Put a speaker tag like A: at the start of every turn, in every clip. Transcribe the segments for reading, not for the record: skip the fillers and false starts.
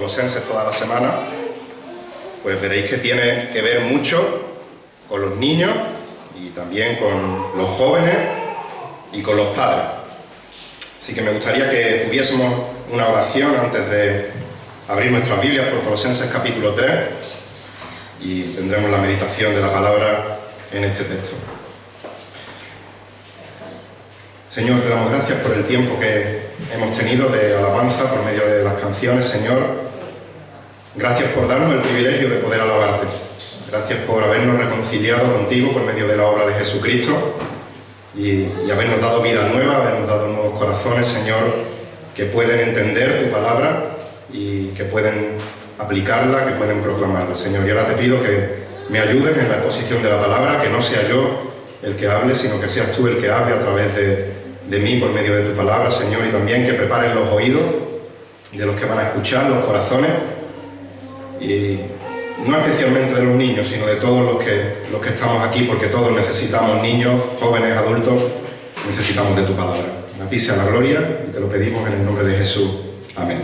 A: Colosenses toda la semana, pues veréis que tiene que ver mucho con los niños y también con los jóvenes y con los padres. Así que me gustaría que tuviésemos una oración antes de abrir nuestras Biblias por Colosenses capítulo 3 y tendremos la meditación de la palabra en este texto. Señor, te damos gracias por el tiempo que hemos tenido de alabanza por medio de las canciones, Señor. Gracias por darnos el privilegio de poder alabarte. Gracias por habernos reconciliado contigo por medio de la obra de Jesucristo y habernos dado vida nueva, habernos dado nuevos corazones, Señor, que pueden entender tu palabra y que pueden aplicarla, que pueden proclamarla, Señor. Y ahora te pido que me ayudes en la exposición de la palabra, que no sea yo el que hable, sino que seas tú el que hable a través de mí por medio de tu palabra, Señor, y también que prepares los oídos de los que van a escuchar, los corazones, y no especialmente de los niños, sino de todos los que estamos aquí, porque todos necesitamos, niños, jóvenes, adultos, necesitamos de tu palabra. A ti sea la gloria y te lo pedimos en el nombre de Jesús. Amén.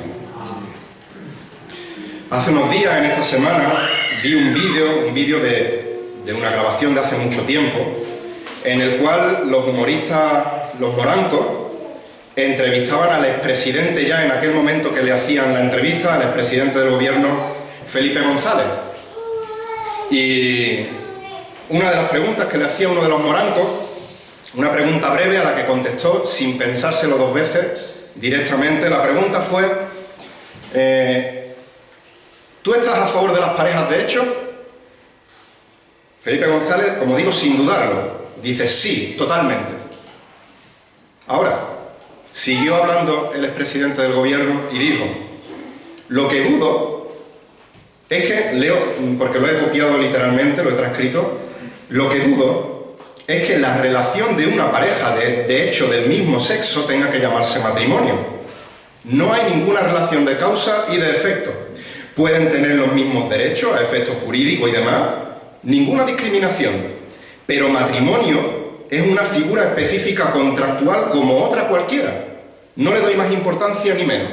A: Hace unos días, en esta semana, vi un vídeo de una grabación de hace mucho tiempo, en el cual los humoristas, los morancos, entrevistaban al expresidente ya en aquel momento que le hacían la entrevista, al expresidente del gobierno, Felipe González. Y una de las preguntas que le hacía uno de los morancos, una pregunta breve a la que contestó sin pensárselo dos veces, directamente, la pregunta fue: ¿tú estás a favor de las parejas de hecho? Felipe González, como digo, sin dudarlo, dice sí, totalmente. Ahora, siguió hablando el expresidente del gobierno y dijo: lo que dudo es que, leo, porque lo he copiado literalmente, lo he transcrito, lo que dudo es que la relación de una pareja de hecho del mismo sexo tenga que llamarse matrimonio. No hay ninguna relación de causa y de efecto. Pueden tener los mismos derechos a efectos jurídicos y demás, ninguna discriminación, pero matrimonio es una figura específica contractual como otra cualquiera. No le doy más importancia ni menos.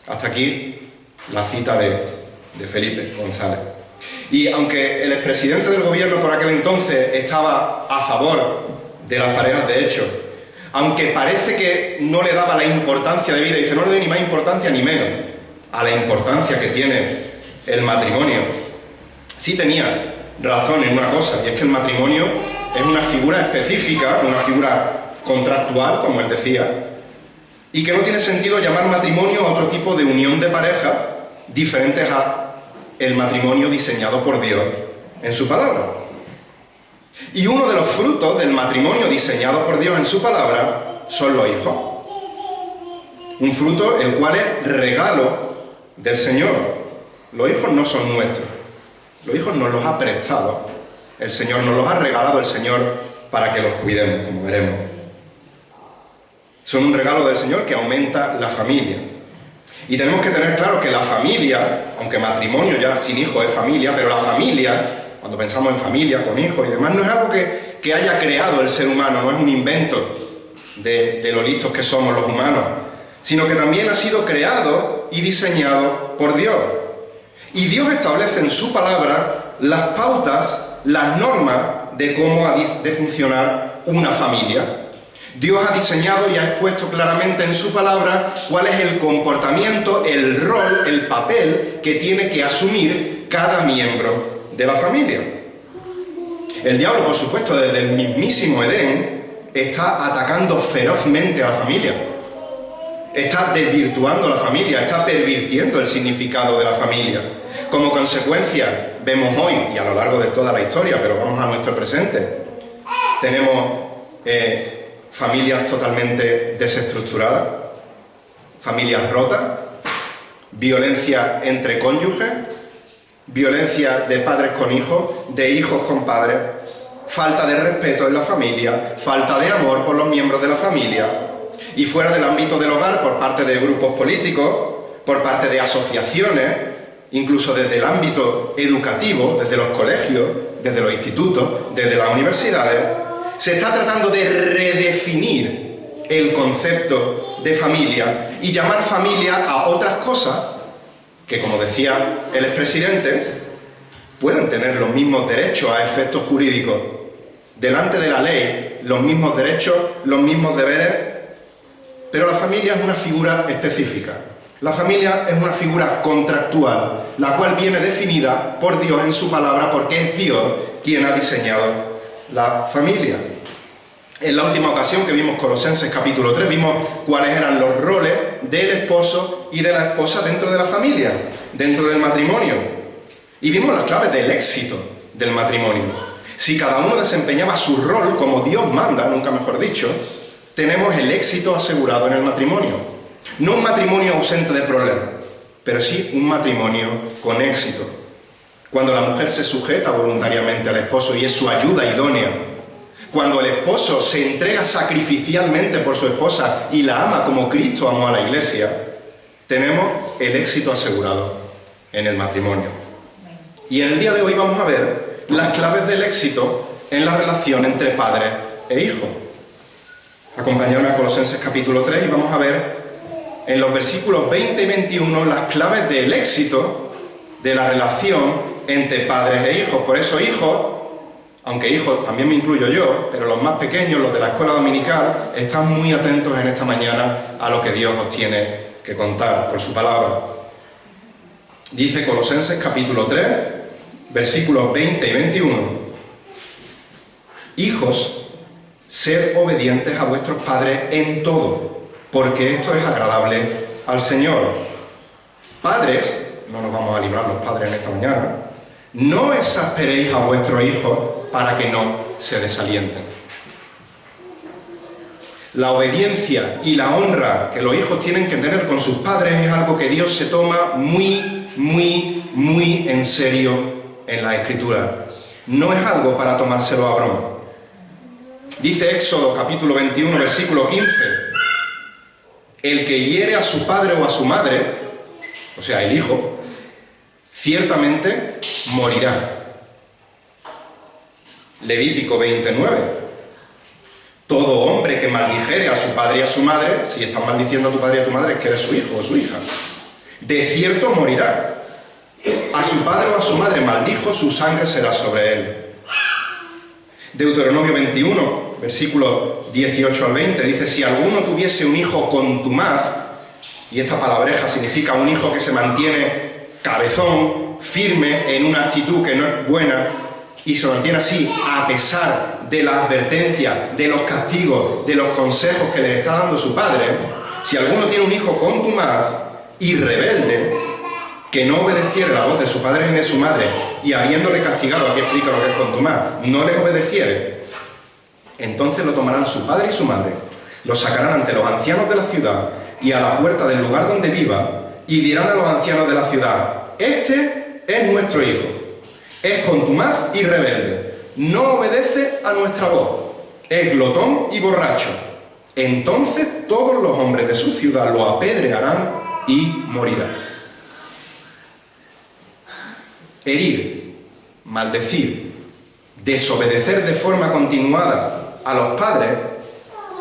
A: Hasta aquí la cita de Felipe González. Y aunque el expresidente del gobierno por aquel entonces estaba a favor de las parejas de hecho, aunque parece que no le daba la importancia de vida, dice: no le doy ni más importancia ni menos a la importancia que tiene el matrimonio, sí tenía razón en una cosa, y es que el matrimonio es una figura específica, una figura contractual, como él decía, y que no tiene sentido llamar matrimonio a otro tipo de unión de pareja diferentes a el matrimonio diseñado por Dios en su palabra. Y uno de los frutos del matrimonio diseñado por Dios en su palabra son los hijos. Un fruto el cual es regalo del Señor. Los hijos no son nuestros. Los hijos nos los ha prestado el Señor, nos los ha regalado el Señor para que los cuidemos, como veremos. Son un regalo del Señor que aumenta la familia. Y tenemos que tener claro que la familia, aunque matrimonio ya sin hijos es familia, pero la familia, cuando pensamos en familia, con hijos y demás, no es algo que haya creado el ser humano, no es un invento de lo listos que somos los humanos, sino que también ha sido creado y diseñado por Dios. Y Dios establece en su palabra las pautas, las normas de cómo ha de funcionar una familia. Dios ha diseñado y ha expuesto claramente en su palabra cuál es el comportamiento, el rol, el papel que tiene que asumir cada miembro de la familia. El diablo, por supuesto, desde el mismísimo Edén, está atacando ferozmente a la familia. Está desvirtuando la familia, está pervirtiendo el significado de la familia. Como consecuencia, vemos hoy, y a lo largo de toda la historia, pero vamos a nuestro presente, tenemos familias totalmente desestructuradas, familias rotas, violencia entre cónyuges, violencia de padres con hijos, de hijos con padres, falta de respeto en la familia, falta de amor por los miembros de la familia, y fuera del ámbito del hogar por parte de grupos políticos, por parte de asociaciones, incluso desde el ámbito educativo, desde los colegios, desde los institutos, desde las universidades. Se está tratando de redefinir el concepto de familia y llamar familia a otras cosas que, como decía el expresidente, pueden tener los mismos derechos a efectos jurídicos. Delante de la ley, los mismos derechos, los mismos deberes, pero la familia es una figura específica. La familia es una figura contractual, la cual viene definida por Dios en su palabra, porque es Dios quien ha diseñado la familia. En la última ocasión que vimos Colosenses capítulo 3, vimos cuáles eran los roles del esposo y de la esposa dentro de la familia, dentro del matrimonio. Y vimos las claves del éxito del matrimonio. Si cada uno desempeñaba su rol como Dios manda, nunca mejor dicho, tenemos el éxito asegurado en el matrimonio. No un matrimonio ausente de problemas, pero sí un matrimonio con éxito. Cuando la mujer se sujeta voluntariamente al esposo y es su ayuda idónea, cuando el esposo se entrega sacrificialmente por su esposa y la ama como Cristo amó a la Iglesia, tenemos el éxito asegurado en el matrimonio. Y en el día de hoy vamos a ver las claves del éxito en la relación entre padre e hijo. Acompañadme a Colosenses capítulo 3 y vamos a ver en los versículos 20 y 21 las claves del éxito de la relación entre padres e hijos. Por eso hijos, aunque hijos también me incluyo yo, pero los más pequeños, los de la escuela dominical, están muy atentos en esta mañana a lo que Dios os tiene que contar por su palabra. Dice Colosenses capítulo 3, versículos 20 y 21. Hijos, sed obedientes a vuestros padres en todo, porque esto es agradable al Señor. Padres, no nos vamos a librar los padres en esta mañana, no exasperéis a vuestros hijos para que no se desalienten. La obediencia y la honra que los hijos tienen que tener con sus padres es algo que Dios se toma muy en serio en la Escritura. No es algo para tomárselo a broma. Dice Éxodo capítulo 21, versículo 15, el que hiere a su padre o a su madre, o sea, el hijo, ciertamente morirá. Levítico 29. Todo hombre que maldijere a su padre y a su madre, si estás maldiciendo a tu padre y a tu madre, es que eres su hijo o su hija, de cierto morirá. A su padre o a su madre maldijo, su sangre será sobre él. Deuteronomio 21, versículos 18 al 20, dice, si alguno tuviese un hijo contumaz, y esta palabreja significa un hijo que se mantiene cabezón, firme en una actitud que no es buena, y se mantiene así a pesar de la advertencia, de los castigos, de los consejos que le está dando su padre, si alguno tiene un hijo contumaz y rebelde, que no obedeciere la voz de su padre ni de su madre, y habiéndole castigado, aquí explica lo que es contumaz, no les obedeciere, entonces lo tomarán su padre y su madre, lo sacarán ante los ancianos de la ciudad y a la puerta del lugar donde viva, y dirán a los ancianos de la ciudad, este es nuestro hijo, es contumaz y rebelde, no obedece a nuestra voz, es glotón y borracho. Entonces todos los hombres de su ciudad lo apedrearán y morirá. Herir, maldecir, desobedecer de forma continuada a los padres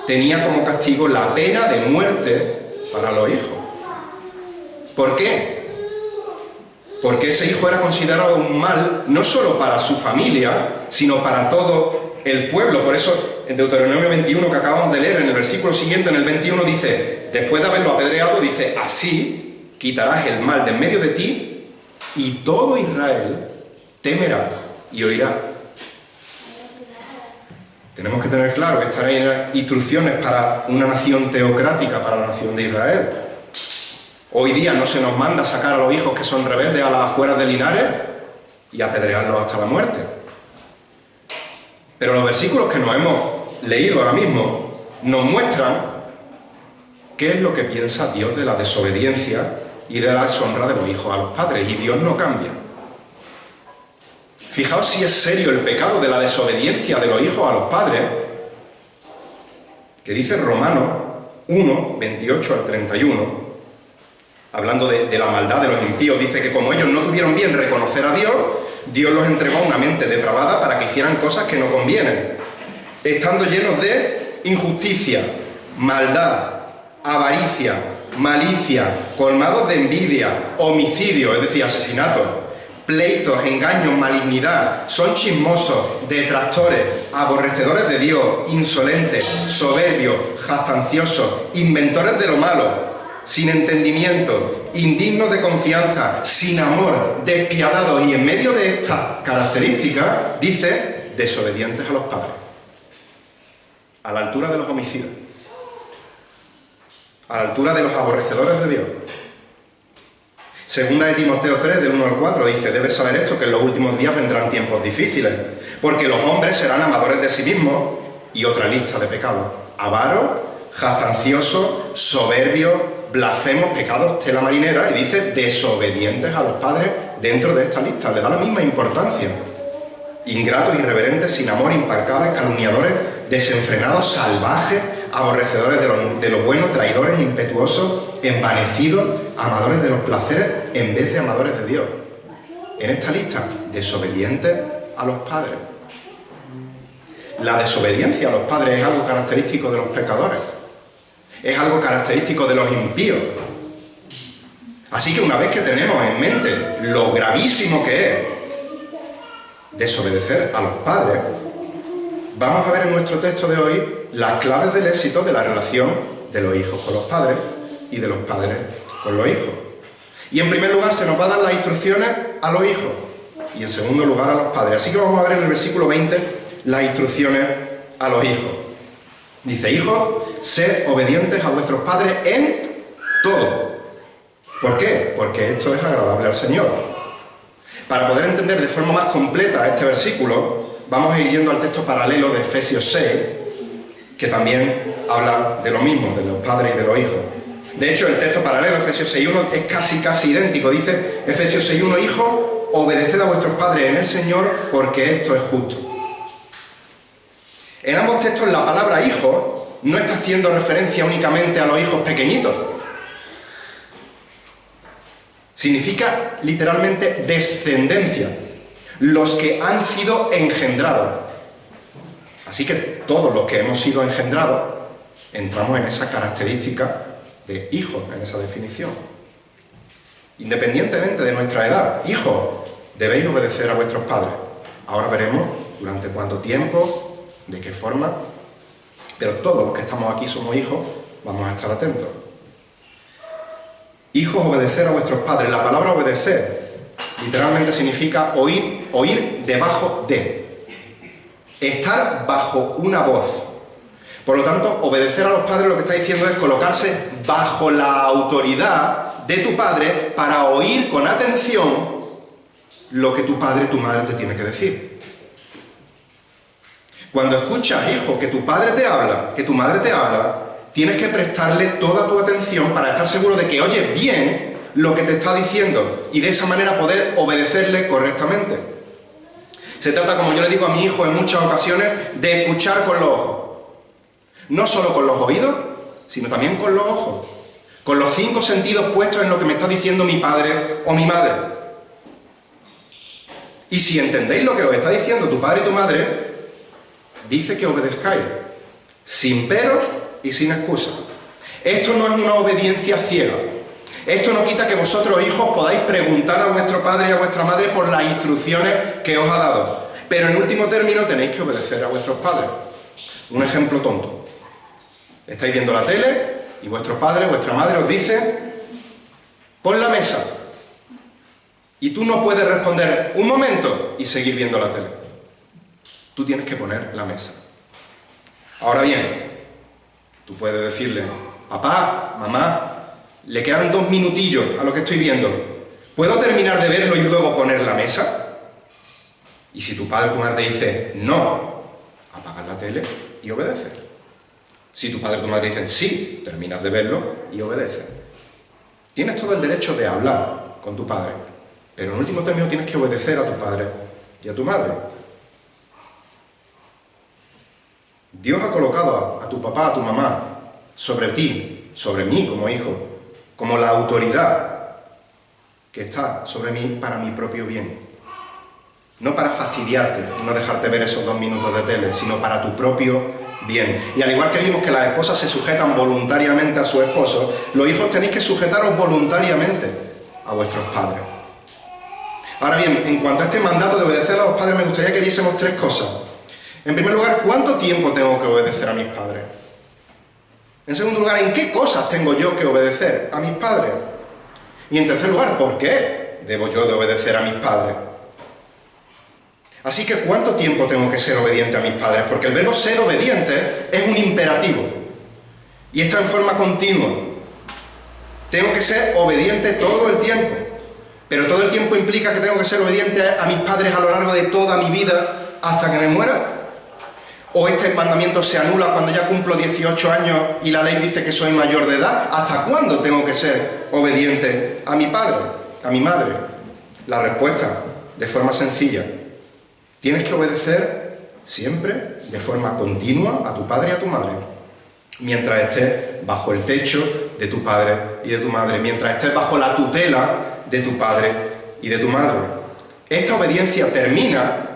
A: tenía como castigo la pena de muerte para los hijos. ¿Por qué? Porque ese hijo era considerado un mal no solo para su familia, sino para todo el pueblo. Por eso en Deuteronomio 21 que acabamos de leer, en el versículo siguiente, en el 21, dice, después de haberlo apedreado, dice, así quitarás el mal de en medio de ti y todo Israel temerá y oirá. Tenemos que tener claro que estas eran instrucciones para una nación teocrática, para la nación de Israel. Hoy día no se nos manda sacar a los hijos que son rebeldes a las afueras de Linares y apedrearlos hasta la muerte. Pero los versículos que nos hemos leído ahora mismo nos muestran qué es lo que piensa Dios de la desobediencia y de la deshonra de los hijos a los padres, y Dios no cambia. Fijaos si es serio el pecado de la desobediencia de los hijos a los padres, que dice Romanos 1, 28 al 31, hablando de la maldad de los impíos, dice que como ellos no tuvieron bien reconocer a Dios, Dios los entregó a una mente depravada para que hicieran cosas que no convienen, estando llenos de injusticia, maldad, avaricia, malicia, colmados de envidia, homicidio, es decir, asesinatos, pleitos, engaños, malignidad, son chismosos, detractores, aborrecedores de Dios, insolentes, soberbios, jactanciosos, inventores de lo malo, sin entendimiento, indignos de confianza, sin amor, despiadados, y en medio de estas características dice desobedientes a los padres, a la altura de los homicidas, a la altura de los aborrecedores de Dios. Segunda de Timoteo 3, del 1 al 4, dice: debes saber esto, que en los últimos días vendrán tiempos difíciles, porque los hombres serán amadores de sí mismos, y otra lista de pecados: avaros, jactanciosos, soberbios, blasfemos, pecados tela marinera, y dice desobedientes a los padres dentro de esta lista. Le da la misma importancia. Ingratos, irreverentes, sin amor, implacables, calumniadores, desenfrenados, salvajes, aborrecedores de lo bueno, traidores, impetuosos, envanecidos, amadores de los placeres en vez de amadores de Dios. En esta lista, desobedientes a los padres. La desobediencia a los padres es algo característico de los pecadores. Es algo característico de los impíos. Así que una vez que tenemos en mente lo gravísimo que es desobedecer a los padres, vamos a ver en nuestro texto de hoy las claves del éxito de la relación de los hijos con los padres y de los padres con los hijos. Y en primer lugar se nos va a dar las instrucciones a los hijos y en segundo lugar a los padres. Así que vamos a ver en el versículo 20 las instrucciones a los hijos. Dice: hijos, sed obedientes a vuestros padres en todo. ¿Por qué? Porque esto es agradable al Señor. Para poder entender de forma más completa este versículo, vamos a ir yendo al texto paralelo de Efesios 6, que también habla de lo mismo, de los padres y de los hijos. De hecho, el texto paralelo, Efesios 6.1, es casi idéntico. Dice Efesios 6.1: hijos, obedeced a vuestros padres en el Señor, porque esto es justo. En ambos textos la palabra hijo no está haciendo referencia únicamente a los hijos pequeñitos. Significa literalmente descendencia, los que han sido engendrados. Así que todos los que hemos sido engendrados entramos en esa característica de hijos, en esa definición. Independientemente de nuestra edad, hijos, debéis obedecer a vuestros padres. Ahora veremos durante cuánto tiempo, de qué forma, pero todos los que estamos aquí somos hijos, vamos a estar atentos. Hijos, obedecer a vuestros padres. La palabra obedecer literalmente significa oír debajo de, estar bajo una voz. Por lo tanto, obedecer a los padres lo que está diciendo es colocarse bajo la autoridad de tu padre para oír con atención lo que tu padre, tu madre te tiene que decir. Cuando escuchas, hijo, que tu padre te habla, que tu madre te habla, tienes que prestarle toda tu atención para estar seguro de que oyes bien lo que te está diciendo y de esa manera poder obedecerle correctamente. Se trata, como yo le digo a mi hijo en muchas ocasiones, de escuchar con los ojos. No solo con los oídos, sino también con los ojos. Con los 5 sentidos puestos en lo que me está diciendo mi padre o mi madre. Y si entendéis lo que os está diciendo tu padre y tu madre, dice que obedezcáis, sin pero y sin excusa. Esto no es una obediencia ciega. Esto no quita que vosotros, hijos, podáis preguntar a vuestro padre y a vuestra madre por las instrucciones que os ha dado. Pero en último término tenéis que obedecer a vuestros padres. Un ejemplo tonto. Estáis viendo la tele y vuestro padre, vuestra madre os dice: pon la mesa. Y tú no puedes responder un momento y seguir viendo la tele. Tú tienes que poner la mesa. Ahora bien, tú puedes decirle: papá, mamá, le quedan 2 minutillos a lo que estoy viendo. ¿Puedo terminar de verlo y luego poner la mesa? Y si tu padre o tu madre te dice no, apagas la tele y obedeces. Si tu padre o tu madre dicen sí, terminas de verlo y obedeces. Tienes todo el derecho de hablar con tu padre, pero en último término tienes que obedecer a tu padre y a tu madre. Dios ha colocado a tu papá, a tu mamá, sobre ti, sobre mí como hijo, como la autoridad que está sobre mí para mi propio bien. No para fastidiarte y no dejarte ver esos 2 minutos de tele, sino para tu propio bien. Y al igual que vimos que las esposas se sujetan voluntariamente a su esposo, los hijos tenéis que sujetaros voluntariamente a vuestros padres. Ahora bien, en cuanto a este mandato de obedecer a los padres, me gustaría que viésemos tres cosas. En primer lugar, ¿cuánto tiempo tengo que obedecer a mis padres? En segundo lugar, ¿en qué cosas tengo yo que obedecer a mis padres? Y en tercer lugar, ¿por qué debo yo de obedecer a mis padres? Así que, ¿cuánto tiempo tengo que ser obediente a mis padres? Porque el verbo ser obediente es un imperativo y está en forma continua. Tengo que ser obediente todo el tiempo, pero todo el tiempo implica que tengo que ser obediente a mis padres a lo largo de toda mi vida hasta que me muera. ¿O este mandamiento se anula cuando ya cumplo 18 años y la ley dice que soy mayor de edad? ¿Hasta cuándo tengo que ser obediente a mi padre, a mi madre? La respuesta, de forma sencilla: tienes que obedecer siempre, de forma continua, a tu padre y a tu madre, mientras estés bajo el techo de tu padre y de tu madre, mientras estés bajo la tutela de tu padre y de tu madre. Esta obediencia termina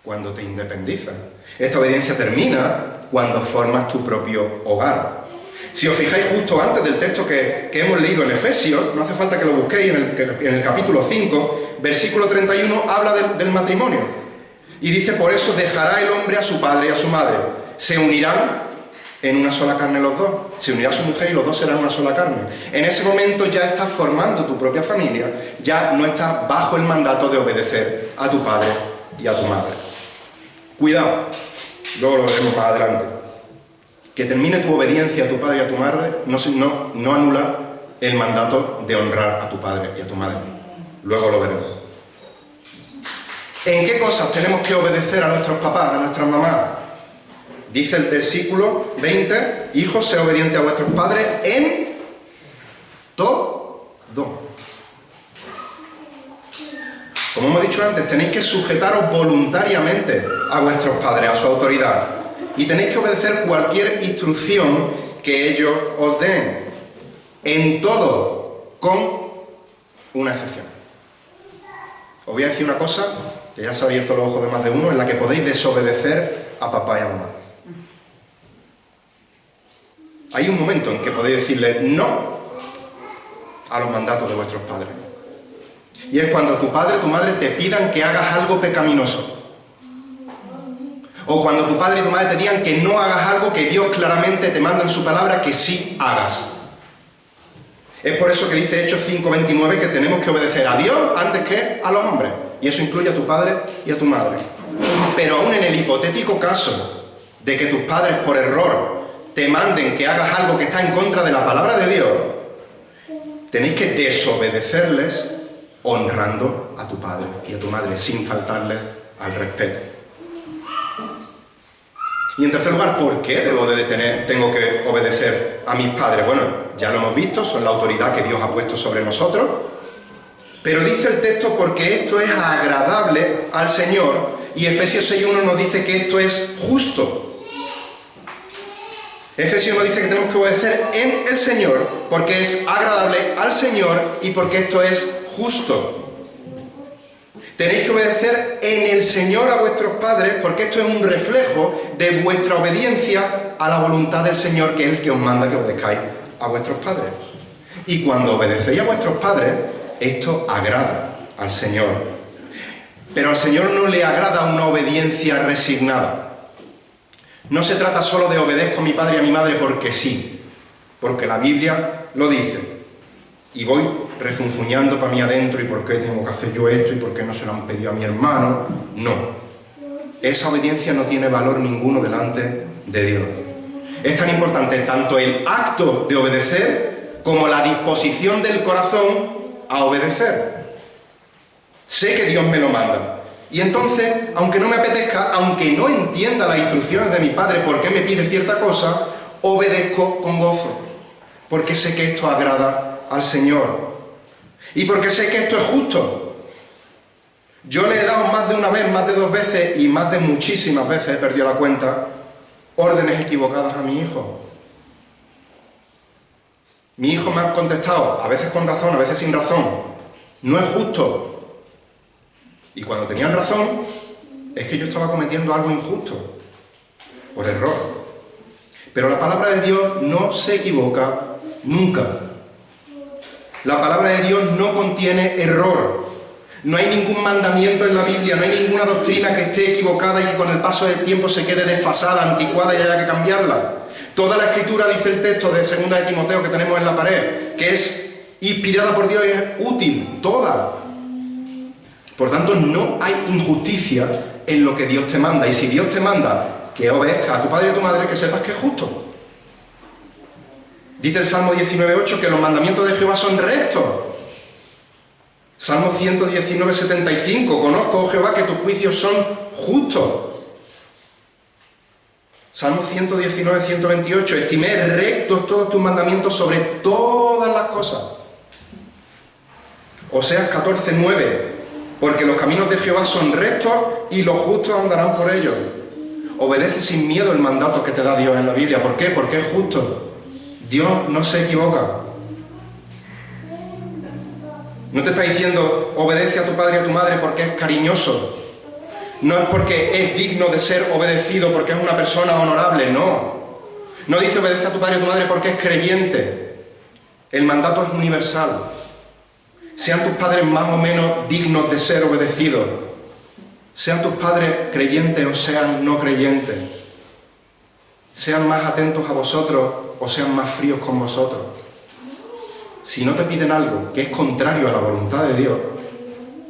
A: cuando te independizas. Esta obediencia termina cuando formas tu propio hogar. Si os fijáis justo antes del texto que hemos leído en Efesios, no hace falta que lo busquéis, en el capítulo 5, versículo 31, habla del matrimonio. Y dice: por eso dejará el hombre a su padre y a su madre. Se unirán en una sola carne los dos. Se unirá a su mujer y los dos serán una sola carne. En ese momento ya estás formando tu propia familia, ya no estás bajo el mandato de obedecer a tu padre y a tu madre. Cuidado, luego lo veremos más adelante. Que termine tu obediencia a tu padre y a tu madre no anula el mandato de honrar a tu padre y a tu madre. Luego lo veremos. ¿En qué cosas tenemos que obedecer a nuestros papás, a nuestras mamás? Dice el versículo 20: hijos, sed obedientes a vuestros padres en todo. Como hemos dicho antes, tenéis que sujetaros voluntariamente a vuestros padres, a su autoridad, y tenéis que obedecer cualquier instrucción que ellos os den, en todo, con una excepción. Os voy a decir una cosa que ya se ha abierto los ojos de más de uno, en la que podéis desobedecer a papá y a mamá. Hay un momento en que podéis decirle no a los mandatos de vuestros padres. Y es cuando tu padre o tu madre te pidan que hagas algo pecaminoso. O cuando tu padre y tu madre te digan que no hagas algo que Dios claramente te manda en su palabra que sí hagas. Es por eso que dice Hechos 5:29 que tenemos que obedecer a Dios antes que a los hombres. Y eso incluye a tu padre y a tu madre. Pero aún en el hipotético caso de que tus padres por error te manden que hagas algo que está en contra de la palabra de Dios, tenéis que desobedecerles honrando a tu padre y a tu madre, sin faltarles al respeto. Y en tercer lugar, ¿por qué tengo que obedecer a mis padres? Bueno, ya lo hemos visto, son la autoridad que Dios ha puesto sobre nosotros, pero dice el texto porque esto es agradable al Señor, y Efesios 6:1 nos dice que esto es justo. Efesios nos dice que tenemos que obedecer en el Señor porque es agradable al Señor y porque esto es justo. Tenéis que obedecer en el Señor a vuestros padres porque esto es un reflejo de vuestra obediencia a la voluntad del Señor, que es el que os manda que obedezcáis a vuestros padres. Y cuando obedecéis a vuestros padres, esto agrada al Señor. Pero al Señor no le agrada una obediencia resignada. No se trata solo de obedezco a mi padre y a mi madre porque sí, porque la Biblia lo dice. Y voy refunfuñando para mí adentro, ¿y por qué tengo que hacer yo esto? ¿Y por qué no se lo han pedido a mi hermano? No. Esa obediencia no tiene valor ninguno delante de Dios. Es tan importante tanto el acto de obedecer como la disposición del corazón a obedecer. Sé que Dios me lo manda. Y entonces, aunque no me apetezca, aunque no entienda las instrucciones de mi padre por qué me pide cierta cosa, obedezco con gozo. Porque sé que esto agrada al Señor. Y porque sé que esto es justo. Yo le he dado más de una vez, más de 2 veces y más de muchísimas veces, he perdido la cuenta, órdenes equivocadas a mi hijo. Mi hijo me ha contestado, a veces con razón, a veces sin razón. No es justo. Y cuando tenían razón, es que yo estaba cometiendo algo injusto. por error. Pero la palabra de Dios no se equivoca nunca. La palabra de Dios no contiene error. No hay ningún mandamiento en la Biblia, no hay ninguna doctrina que esté equivocada y que con el paso del tiempo se quede desfasada, anticuada y haya que cambiarla. Toda la Escritura, dice el texto de 2 de Timoteo que tenemos en la pared, que es inspirada por Dios y es útil, toda. Por tanto, no hay injusticia en lo que Dios te manda. Y si Dios te manda que obedezcas a tu padre y a tu madre, que sepas que es justo. Dice el Salmo 19:8 que los mandamientos de Jehová son rectos. Salmo 119:75, conozco, oh Jehová, que tus juicios son justos. Salmo 119:128, estimé rectos todos tus mandamientos sobre todas las cosas. Oseas 14:9, porque los caminos de Jehová son rectos y los justos andarán por ellos. Obedece sin miedo el mandato que te da Dios en la Biblia. ¿Por qué? Porque es justo. Dios no se equivoca. No te está diciendo obedece a tu padre y a tu madre porque es cariñoso. No es porque es digno de ser obedecido, porque es una persona honorable, no. No dice obedece a tu padre y a tu madre porque es creyente. El mandato es universal. Sean tus padres más o menos dignos de ser obedecidos. Sean tus padres creyentes o sean no creyentes. Sean más atentos a vosotros o sean más fríos con vosotros. Si no te piden algo que es contrario a la voluntad de Dios,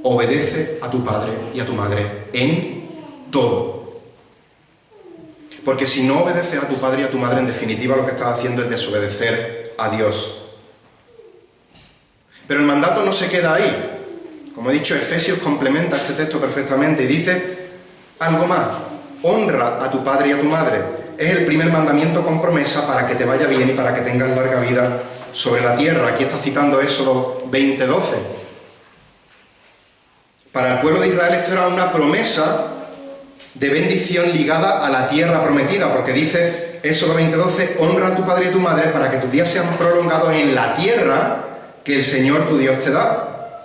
A: obedece a tu padre y a tu madre en todo. Porque si no obedeces a tu padre y a tu madre, en definitiva lo que estás haciendo es desobedecer a Dios. Pero el mandato no se queda ahí. Como he dicho, Efesios complementa este texto perfectamente y dice algo más. Honra a tu padre y a tu madre. Es el primer mandamiento con promesa para que te vaya bien y para que tengas larga vida sobre la tierra. Aquí está citando Éxodo 20:12. Para el pueblo de Israel esto era una promesa de bendición ligada a la tierra prometida, porque dice Éxodo 20:12, honra a tu padre y a tu madre para que tus días sean prolongados en la tierra que el Señor tu Dios te da.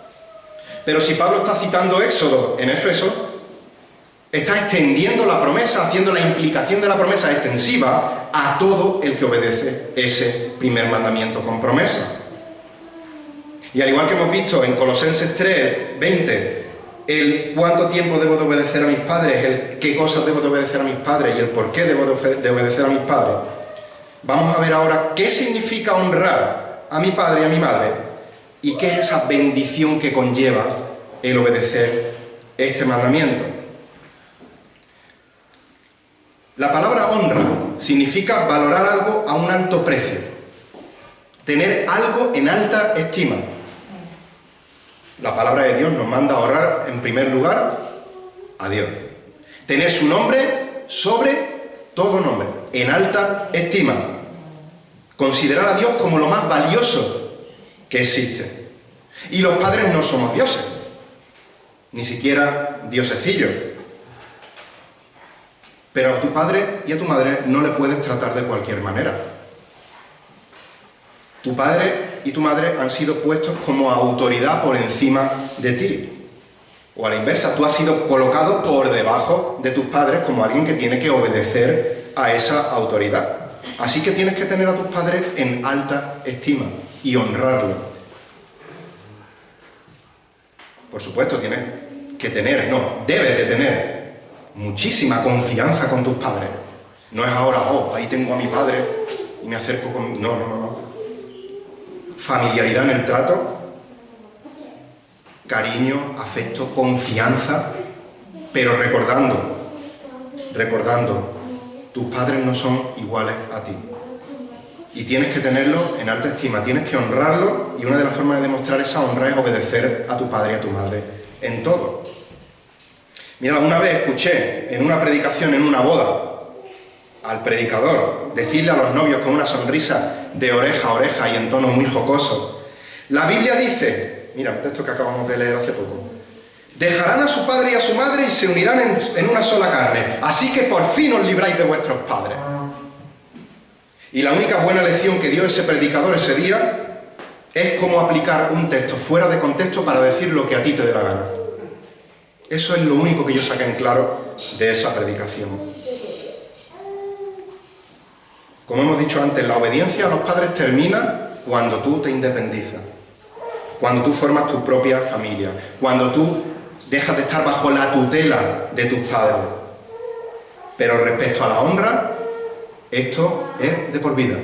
A: Pero si Pablo está citando Éxodo en Éfeso, está extendiendo la promesa, haciendo la implicación de la promesa extensiva a todo el que obedece ese primer mandamiento con promesa. Y al igual que hemos visto en Colosenses 3:20, el cuánto tiempo debo de obedecer a mis padres, el qué cosas debo de obedecer a mis padres y el por qué debo de obedecer a mis padres, vamos a ver ahora qué significa honrar a mi padre y a mi madre y qué es esa bendición que conlleva el obedecer este mandamiento. La palabra honra significa valorar algo a un alto precio, tener algo en alta estima. La palabra de Dios nos manda a honrar en primer lugar a Dios. Tener su nombre sobre todo nombre, en alta estima. Considerar a Dios como lo más valioso que existe. Y los padres no somos dioses, ni siquiera diosecillos. Pero a tu padre y a tu madre no le puedes tratar de cualquier manera. Tu padre y tu madre han sido puestos como autoridad por encima de ti. O a la inversa, tú has sido colocado por debajo de tus padres como alguien que tiene que obedecer a esa autoridad. Así que tienes que tener a tus padres en alta estima y honrarlos. Por supuesto, tienes que tener, no, debes de tener muchísima confianza con tus padres. No es ahora, ahí tengo a mi padre y me acerco con... No. Familiaridad en el trato, cariño, afecto, confianza, pero recordando, tus padres no son iguales a ti. Y tienes que tenerlos en alta estima, tienes que honrarlos, y una de las formas de demostrar esa honra es obedecer a tu padre y a tu madre en todo. Mira, una vez escuché en una predicación en una boda al predicador decirle a los novios con una sonrisa de oreja a oreja y en tono muy jocoso: la Biblia dice, mira, un texto que acabamos de leer hace poco, dejarán a su padre y a su madre y se unirán en una sola carne, así que por fin os libráis de vuestros padres. Y la única buena lección que dio ese predicador ese día es cómo aplicar un texto fuera de contexto para decir lo que a ti te dé la gana. Eso es lo único que yo saqué en claro de esa predicación. Como hemos dicho antes, la obediencia a los padres termina cuando tú te independizas, cuando tú formas tu propia familia, cuando tú dejas de estar bajo la tutela de tus padres. Pero respecto a la honra, esto es de por vida.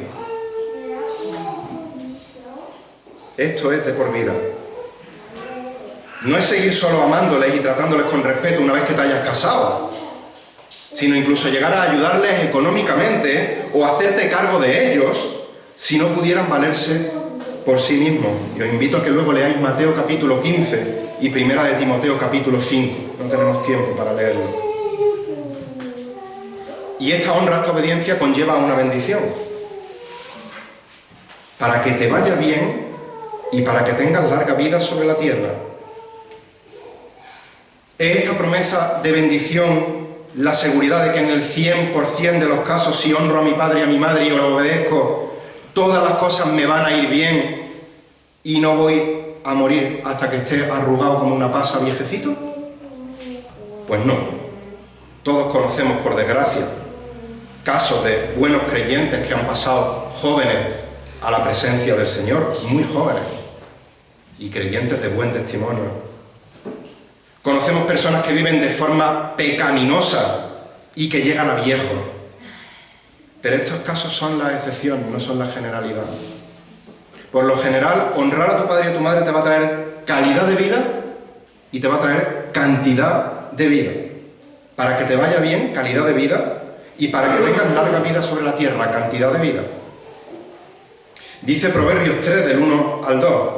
A: Esto es de por vida. No es seguir solo amándoles y tratándoles con respeto una vez que te hayas casado, sino incluso llegar a ayudarles económicamente o hacerte cargo de ellos si no pudieran valerse por sí mismos. Y os invito a que luego leáis Mateo capítulo 15 y Primera de Timoteo capítulo 5. No tenemos tiempo para leerlo. Y esta honra, esta obediencia conlleva una bendición. Para que te vaya bien y para que tengas larga vida sobre la tierra. ¿Es esta promesa de bendición la seguridad de que en el 100% de los casos, si honro a mi padre y a mi madre y lo obedezco, todas las cosas me van a ir bien y no voy a morir hasta que esté arrugado como una pasa viejecito? Pues no. Todos conocemos, por desgracia, casos de buenos creyentes que han pasado jóvenes a la presencia del Señor, muy jóvenes, y creyentes de buen testimonio. Conocemos personas que viven de forma pecaminosa y que llegan a viejos. Pero estos casos son la excepción, no son la generalidad. Por lo general, honrar a tu padre y a tu madre te va a traer calidad de vida y te va a traer cantidad de vida. Para que te vaya bien, calidad de vida, y para que tengas larga vida sobre la tierra, cantidad de vida. Dice Proverbios 3, del 1 al 2.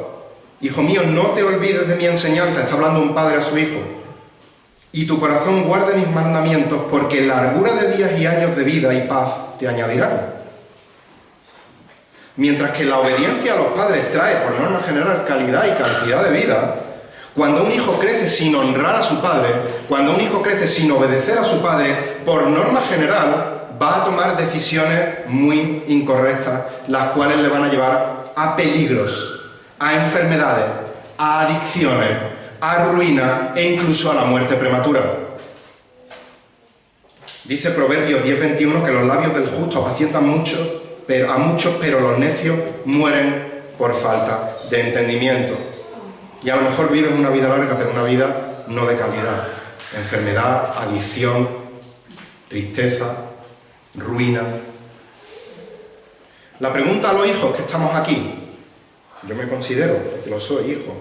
A: Hijo mío, no te olvides de mi enseñanza, está hablando un padre a su hijo, y tu corazón guarde mis mandamientos, porque largura de días y años de vida y paz te añadirán. Mientras que la obediencia a los padres trae, por norma general, calidad y cantidad de vida, cuando un hijo crece sin honrar a su padre, cuando un hijo crece sin obedecer a su padre, por norma general va a tomar decisiones muy incorrectas, las cuales le van a llevar a peligros, a enfermedades, a adicciones, a ruina e incluso a la muerte prematura. Dice Proverbios 10:21 que los labios del justo apacientan a muchos, pero los necios mueren por falta de entendimiento. Y a lo mejor vives una vida larga, pero una vida no de calidad. Enfermedad, adicción, tristeza, ruina. La pregunta a los hijos que estamos aquí, yo me considero que lo soy, hijo.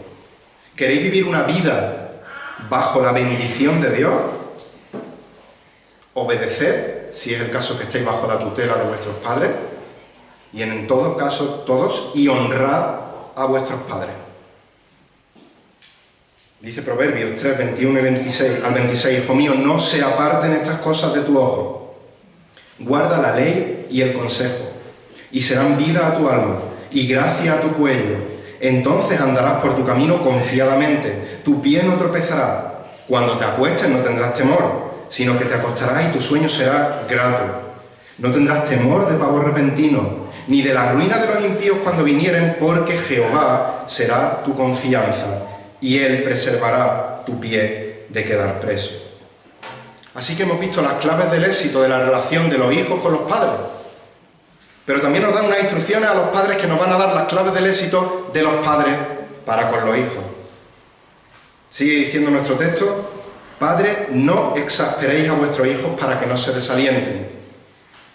A: ¿Queréis vivir una vida bajo la bendición de Dios? Obedecer, si es el caso que estéis bajo la tutela de vuestros padres, y en todos casos, todos, y honrar a vuestros padres. Dice Proverbios 3, 21 y 26, al 26, hijo mío, no se aparten estas cosas de tu ojo. Guarda la ley y el consejo, y serán vida a tu alma y gracia a tu cuello. Entonces andarás por tu camino confiadamente, tu pie no tropezará. Cuando te acuestes no tendrás temor, sino que te acostarás y tu sueño será grato. No tendrás temor de pavor repentino, ni de la ruina de los impíos cuando vinieren, porque Jehová será tu confianza, y Él preservará tu pie de quedar preso. Así que hemos visto las claves del éxito de la relación de los hijos con los padres. Pero también nos dan unas instrucciones a los padres que nos van a dar las claves del éxito de los padres para con los hijos. Sigue diciendo nuestro texto: Padre, no exasperéis a vuestros hijos para que no se desalienten.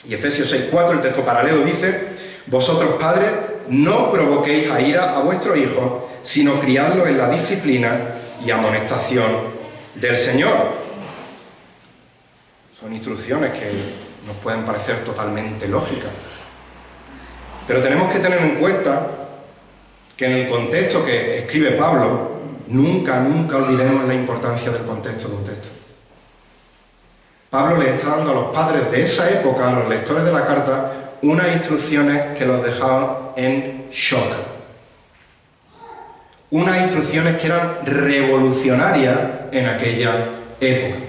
A: Y Efesios 6:4, el texto paralelo, dice: Vosotros, padres, no provoquéis a ira a vuestros hijos, sino criadlos en la disciplina y amonestación del Señor. Son instrucciones que nos pueden parecer totalmente lógicas. Pero tenemos que tener en cuenta que en el contexto que escribe Pablo, nunca olvidemos la importancia del contexto de un texto. Pablo les está dando a los padres de esa época, a los lectores de la carta, unas instrucciones que los dejaban en shock. Unas instrucciones que eran revolucionarias en aquella época.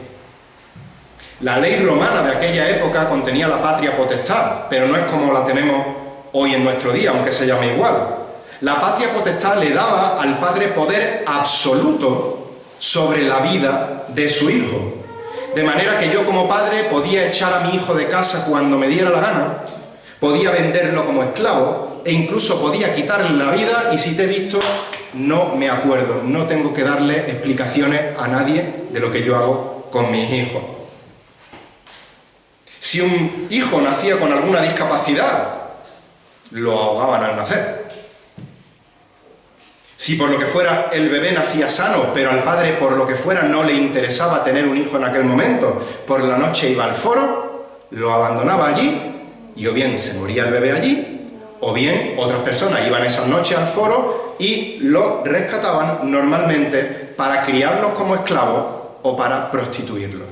A: La ley romana de aquella época contenía la patria potestad, pero no es como la tenemos hoy en nuestro día, aunque se llame igual. La patria potestad le daba al padre poder absoluto sobre la vida de su hijo. De manera que yo como padre podía echar a mi hijo de casa cuando me diera la gana, podía venderlo como esclavo e incluso podía quitarle la vida, y si te he visto, no me acuerdo, no tengo que darle explicaciones a nadie de lo que yo hago con mis hijos. Si un hijo nacía con alguna discapacidad, lo ahogaban al nacer. Si por lo que fuera el bebé nacía sano, pero al padre por lo que fuera no le interesaba tener un hijo en aquel momento, por la noche iba al foro, lo abandonaba allí, y o bien se moría el bebé allí, o bien otras personas iban esa noche al foro y lo rescataban normalmente para criarlos como esclavos o para prostituirlos.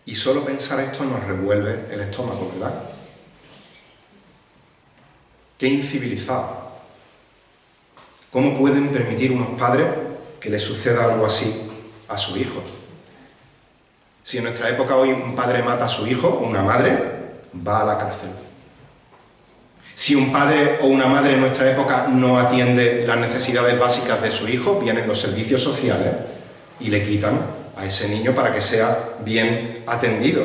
A: Y solo pensar esto nos revuelve el estómago, ¿verdad? ¡Qué incivilizado! ¿Cómo pueden permitir unos padres que les suceda algo así a su hijo? Si en nuestra época hoy un padre mata a su hijo o una madre, va a la cárcel. Si un padre o una madre en nuestra época no atiende las necesidades básicas de su hijo, vienen los servicios sociales y le quitan a ese niño para que sea bien atendido.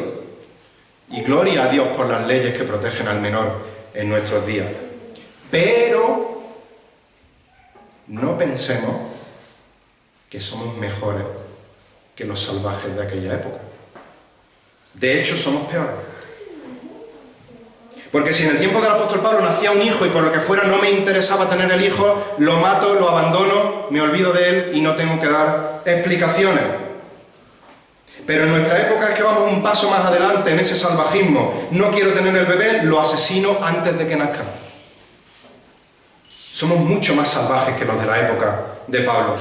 A: Y gloria a Dios por las leyes que protegen al menor en nuestros días. Pero no pensemos que somos mejores que los salvajes de aquella época. De hecho, somos peores. Porque si en el tiempo del apóstol Pablo nacía un hijo y por lo que fuera no me interesaba tener el hijo, lo mato, lo abandono, me olvido de él y no tengo que dar explicaciones. Pero en nuestra época es que vamos un paso más adelante en ese salvajismo. No quiero tener el bebé, lo asesino antes de que nazca. Somos mucho más salvajes que los de la época de Pablo.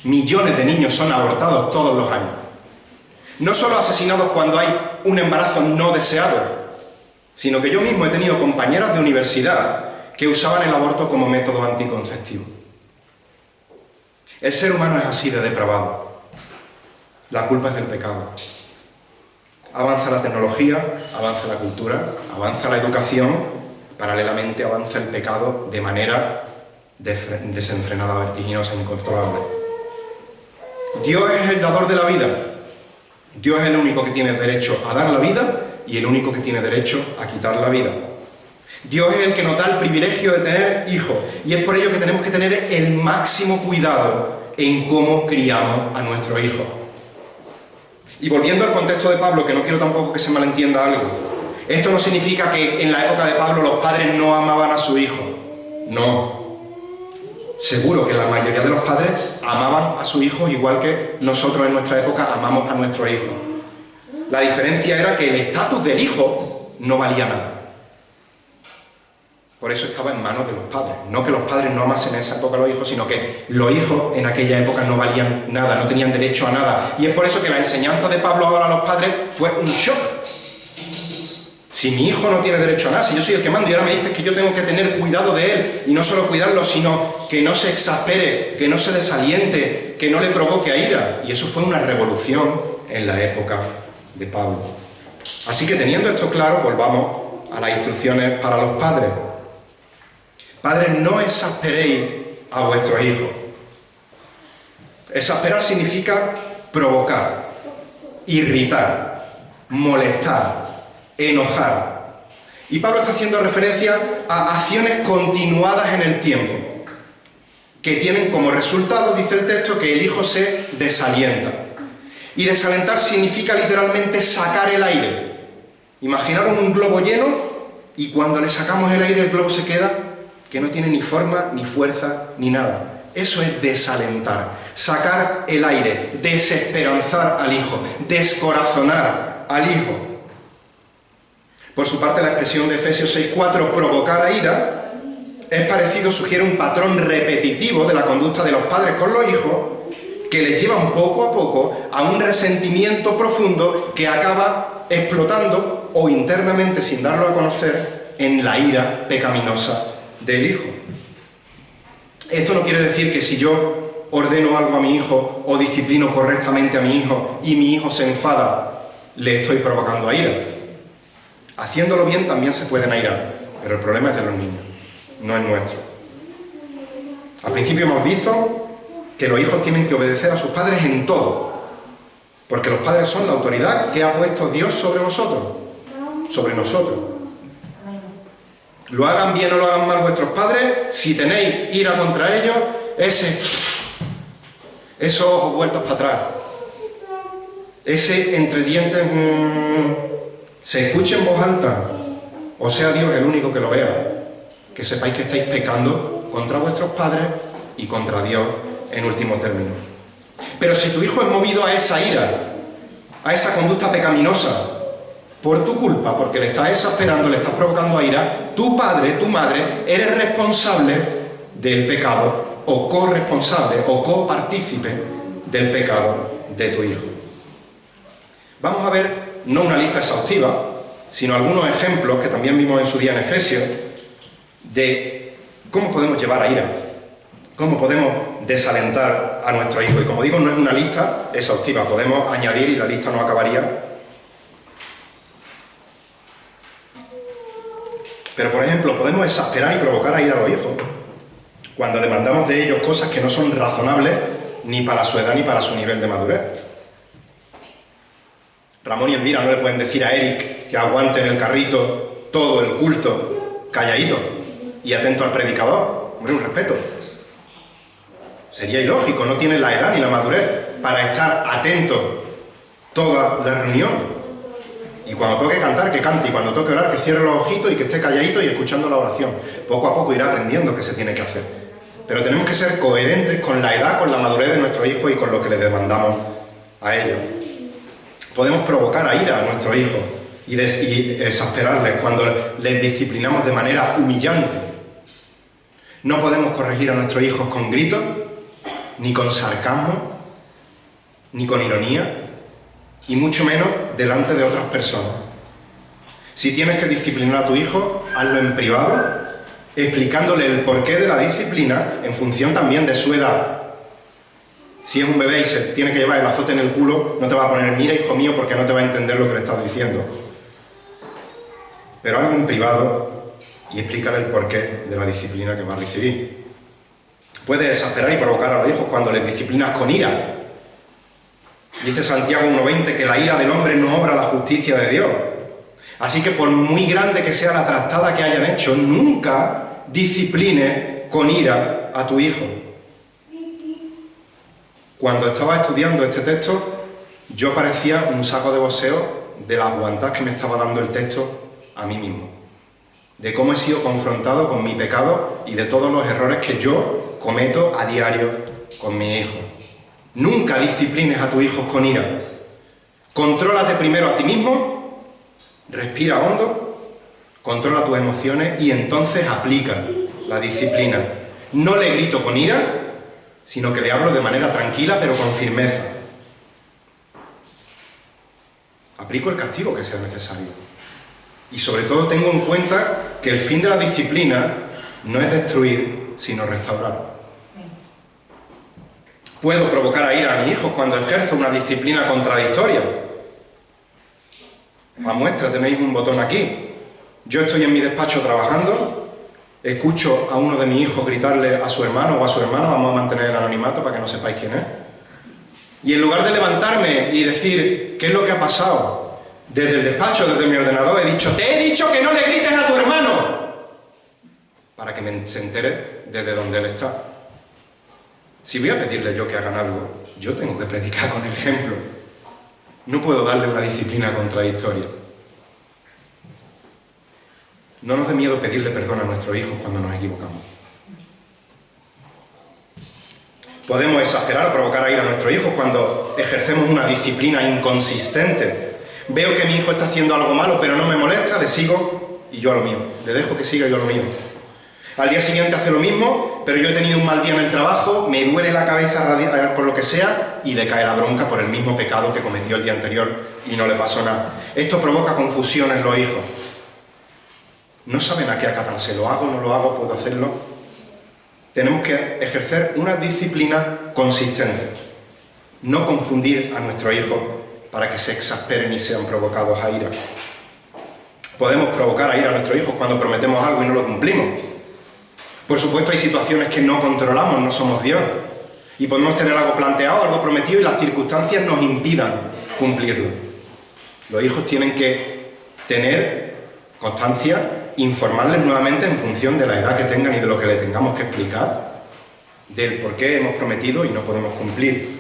A: Millones de niños son abortados todos los años. No solo asesinados cuando hay un embarazo no deseado, sino que yo mismo he tenido compañeras de universidad que usaban el aborto como método anticonceptivo. El ser humano es así de depravado. La culpa es del pecado. Avanza la tecnología, avanza la cultura, avanza la educación, paralelamente avanza el pecado de manera desenfrenada, vertiginosa, incontrolable. Dios es el dador de la vida. Dios es el único que tiene derecho a dar la vida y el único que tiene derecho a quitar la vida. Dios es el que nos da el privilegio de tener hijos, y es por ello que tenemos que tener el máximo cuidado en cómo criamos a nuestros hijos. Y volviendo al contexto de Pablo, que no quiero tampoco que se malentienda algo, esto no significa que en la época de Pablo los padres no amaban a su hijo. No. Seguro que la mayoría de los padres amaban a sus hijos igual que nosotros en nuestra época amamos a nuestros hijos. La diferencia era que el estatus del hijo no valía nada. Por eso estaba en manos de los padres. No que los padres no amasen en esa época a los hijos, sino que los hijos en aquella época no valían nada, no tenían derecho a nada. Y es por eso que la enseñanza de Pablo ahora a los padres fue un shock. Si mi hijo no tiene derecho a nada, si yo soy el que mando y ahora me dices que yo tengo que tener cuidado de él, y no solo cuidarlo, sino que no se exaspere, que no se desaliente, que no le provoque a ira. Y eso fue una revolución en la época de Pablo. Así que teniendo esto claro, volvamos a las instrucciones para los padres. Padres, no exasperéis a vuestros hijos. Exasperar significa provocar, irritar, molestar, enojar. Y Pablo está haciendo referencia a acciones continuadas en el tiempo, que tienen como resultado, dice el texto, que el hijo se desalienta. Y desalentar significa literalmente sacar el aire. Imaginaros un globo lleno y cuando le sacamos el aire el globo se queda que no tiene ni forma, ni fuerza, ni nada. Eso es desalentar, sacar el aire, desesperanzar al hijo, descorazonar al hijo. Por su parte, la expresión de Efesios 6:4, provocar a ira, es parecido, sugiere un patrón repetitivo de la conducta de los padres con los hijos, que les llevan poco a poco a un resentimiento profundo que acaba explotando o internamente, sin darlo a conocer, en la ira pecaminosa del hijo. Esto no quiere decir que si yo ordeno algo a mi hijo o disciplino correctamente a mi hijo y mi hijo se enfada, le estoy provocando a ira. Haciéndolo bien también se pueden airar, pero el problema es de los niños, no es nuestro. Al principio hemos visto que los hijos tienen que obedecer a sus padres en todo, porque los padres son la autoridad que ha puesto Dios sobre vosotros, sobre nosotros. Lo hagan bien o lo hagan mal vuestros padres, si tenéis ira contra ellos, esos ojos vueltos para atrás, ese entre dientes, se escuche en voz alta, o sea Dios el único que lo vea, que sepáis que estáis pecando contra vuestros padres y contra Dios en último término. Pero si tu hijo es movido a esa ira, a esa conducta pecaminosa, por tu culpa, porque le estás exasperando, le estás provocando a ira, tu padre, tu madre, eres responsable del pecado, o corresponsable, o copartícipe del pecado de tu hijo. Vamos a ver, no una lista exhaustiva, sino algunos ejemplos que también vimos en su día en Efesios, de cómo podemos llevar a ira, cómo podemos desalentar a nuestro hijo. Y como digo, no es una lista exhaustiva, podemos añadir y la lista no acabaría. Pero, por ejemplo, podemos exasperar y provocar a ira a los hijos cuando demandamos de ellos cosas que no son razonables ni para su edad ni para su nivel de madurez. Ramón y Elvira no le pueden decir a Eric que aguante en el carrito todo el culto calladito y atento al predicador. Hombre, un respeto. Sería ilógico, no tiene la edad ni la madurez para estar atento toda la reunión. Y cuando toque cantar, que cante, y cuando toque orar, que cierre los ojitos y que esté calladito y escuchando la oración. Poco a poco irá aprendiendo qué se tiene que hacer. Pero tenemos que ser coherentes con la edad, con la madurez de nuestro hijo y con lo que le demandamos a ellos. Podemos provocar a ira a nuestros hijos y exasperarles cuando les disciplinamos de manera humillante. No podemos corregir a nuestros hijos con gritos, ni con sarcasmo, ni con ironía, y mucho menos delante de otras personas. Si tienes que disciplinar a tu hijo, hazlo en privado, explicándole el porqué de la disciplina en función también de su edad. Si es un bebé y se tiene que llevar el azote en el culo, no te va a poner mira hijo mío porque no te va a entender lo que le estás diciendo. Pero hazlo en privado y explícale el porqué de la disciplina que va a recibir. Puedes exasperar y provocar a los hijos cuando les disciplinas con ira. Dice Santiago 1:20 que la ira del hombre no obra la justicia de Dios. Así que por muy grande que sea la trastada que hayan hecho, nunca discipline con ira a tu hijo. Cuando estaba estudiando este texto, yo parecía un saco de boxeo de las guantas que me estaba dando el texto a mí mismo. De cómo he sido confrontado con mi pecado y de todos los errores que yo cometo a diario con mi hijo. Nunca disciplines a tus hijos con ira. Contrólate primero a ti mismo, respira hondo, controla tus emociones y entonces aplica la disciplina. No le grito con ira, sino que le hablo de manera tranquila pero con firmeza. Aplico el castigo que sea necesario. Y sobre todo tengo en cuenta que el fin de la disciplina no es destruir, sino restaurar. Puedo provocar a ira a mis hijos cuando ejerzo una disciplina contradictoria. A muestra tenéis un botón aquí. Yo estoy en mi despacho trabajando, escucho a uno de mis hijos gritarle a su hermano o a su hermana, vamos a mantener el anonimato para que no sepáis quién es. Y en lugar de levantarme y decir, ¿qué es lo que ha pasado? Desde el despacho, desde mi ordenador, he dicho, te he dicho que no le grites a tu hermano, para que se entere desde donde él está. Si voy a pedirle yo que hagan algo, yo tengo que predicar con el ejemplo. No puedo darle una disciplina contradictoria. No nos dé miedo pedirle perdón a nuestros hijos cuando nos equivocamos. Podemos exagerar o provocar a ira a nuestros hijos cuando ejercemos una disciplina inconsistente. Veo que mi hijo está haciendo algo malo, pero no me molesta, le sigo y yo a lo mío. Le dejo que siga y yo a lo mío. Al día siguiente hace lo mismo, pero yo he tenido un mal día en el trabajo, me duele la cabeza por lo que sea y le cae la bronca por el mismo pecado que cometió el día anterior y no le pasó nada. Esto provoca confusión en los hijos. No saben a qué acatarse, ¿lo hago, no lo hago, puedo hacerlo? Tenemos que ejercer una disciplina consistente. No confundir a nuestros hijos para que se exasperen y sean provocados a ira. Podemos provocar a ira a nuestros hijos cuando prometemos algo y no lo cumplimos. Por supuesto, hay situaciones que no controlamos, no somos Dios. Y podemos tener algo planteado, algo prometido, y las circunstancias nos impidan cumplirlo. Los hijos tienen que tener constancia informarles nuevamente en función de la edad que tengan y de lo que le tengamos que explicar, del por qué hemos prometido y no podemos cumplir.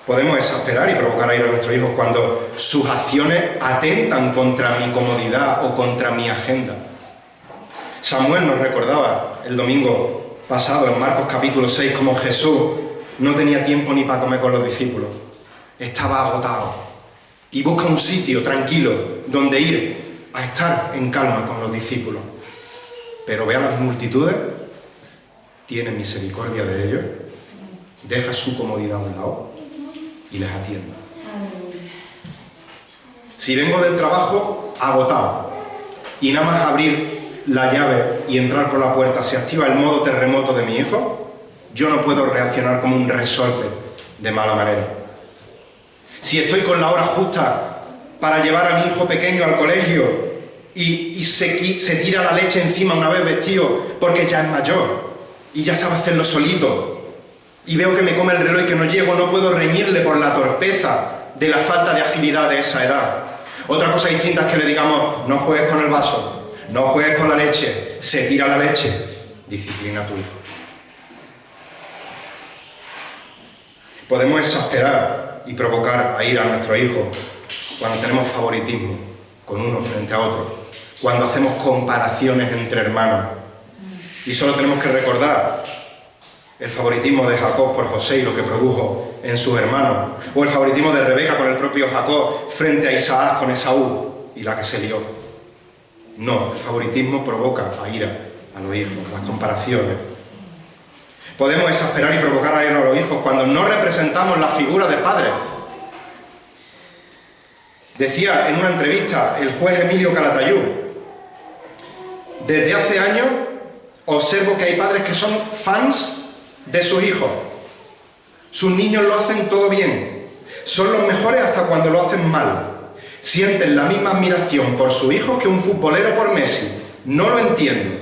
A: Podemos exasperar y provocar a ira a nuestros hijos cuando sus acciones atentan contra mi comodidad o contra mi agenda. Samuel nos recordaba el domingo pasado en Marcos capítulo 6 cómo Jesús no tenía tiempo ni para comer con los discípulos. Estaba agotado y busca un sitio tranquilo donde ir a estar en calma con los discípulos. Pero ve a las multitudes, tiene misericordia de ellos, deja su comodidad a un lado y les atiende. Si vengo del trabajo agotado y nada más abrir la llave y entrar por la puerta se activa el modo terremoto de mi hijo, yo no puedo reaccionar como un resorte de mala manera. Si estoy con la hora justa para llevar a mi hijo pequeño al colegio y se tira la leche encima una vez vestido porque ya es mayor y ya sabe hacerlo solito, y veo que me come el reloj y que no llego, no puedo reñirle por la torpeza de la falta de agilidad de esa edad. Otra cosa distinta es que le digamos, no juegues con el vaso, no juegues con la leche, se tira la leche, disciplina a tu hijo. Podemos exasperar y provocar a ira a nuestro hijo cuando tenemos favoritismo con uno frente a otro, cuando hacemos comparaciones entre hermanos. Y solo tenemos que recordar el favoritismo de Jacob por José y lo que produjo en sus hermanos, o el favoritismo de Rebeca con el propio Jacob frente a Isaac con Esaú y la que se lió. No, el favoritismo provoca a ira a los hijos, las comparaciones. Podemos exasperar y provocar a ira a los hijos cuando no representamos la figura de padre. Decía en una entrevista el juez Emilio Calatayud: desde hace años observo que hay padres que son fans de sus hijos. Sus niños lo hacen todo bien, son los mejores hasta cuando lo hacen mal. Sienten la misma admiración por su hijo que un futbolero por Messi. No lo entiendo.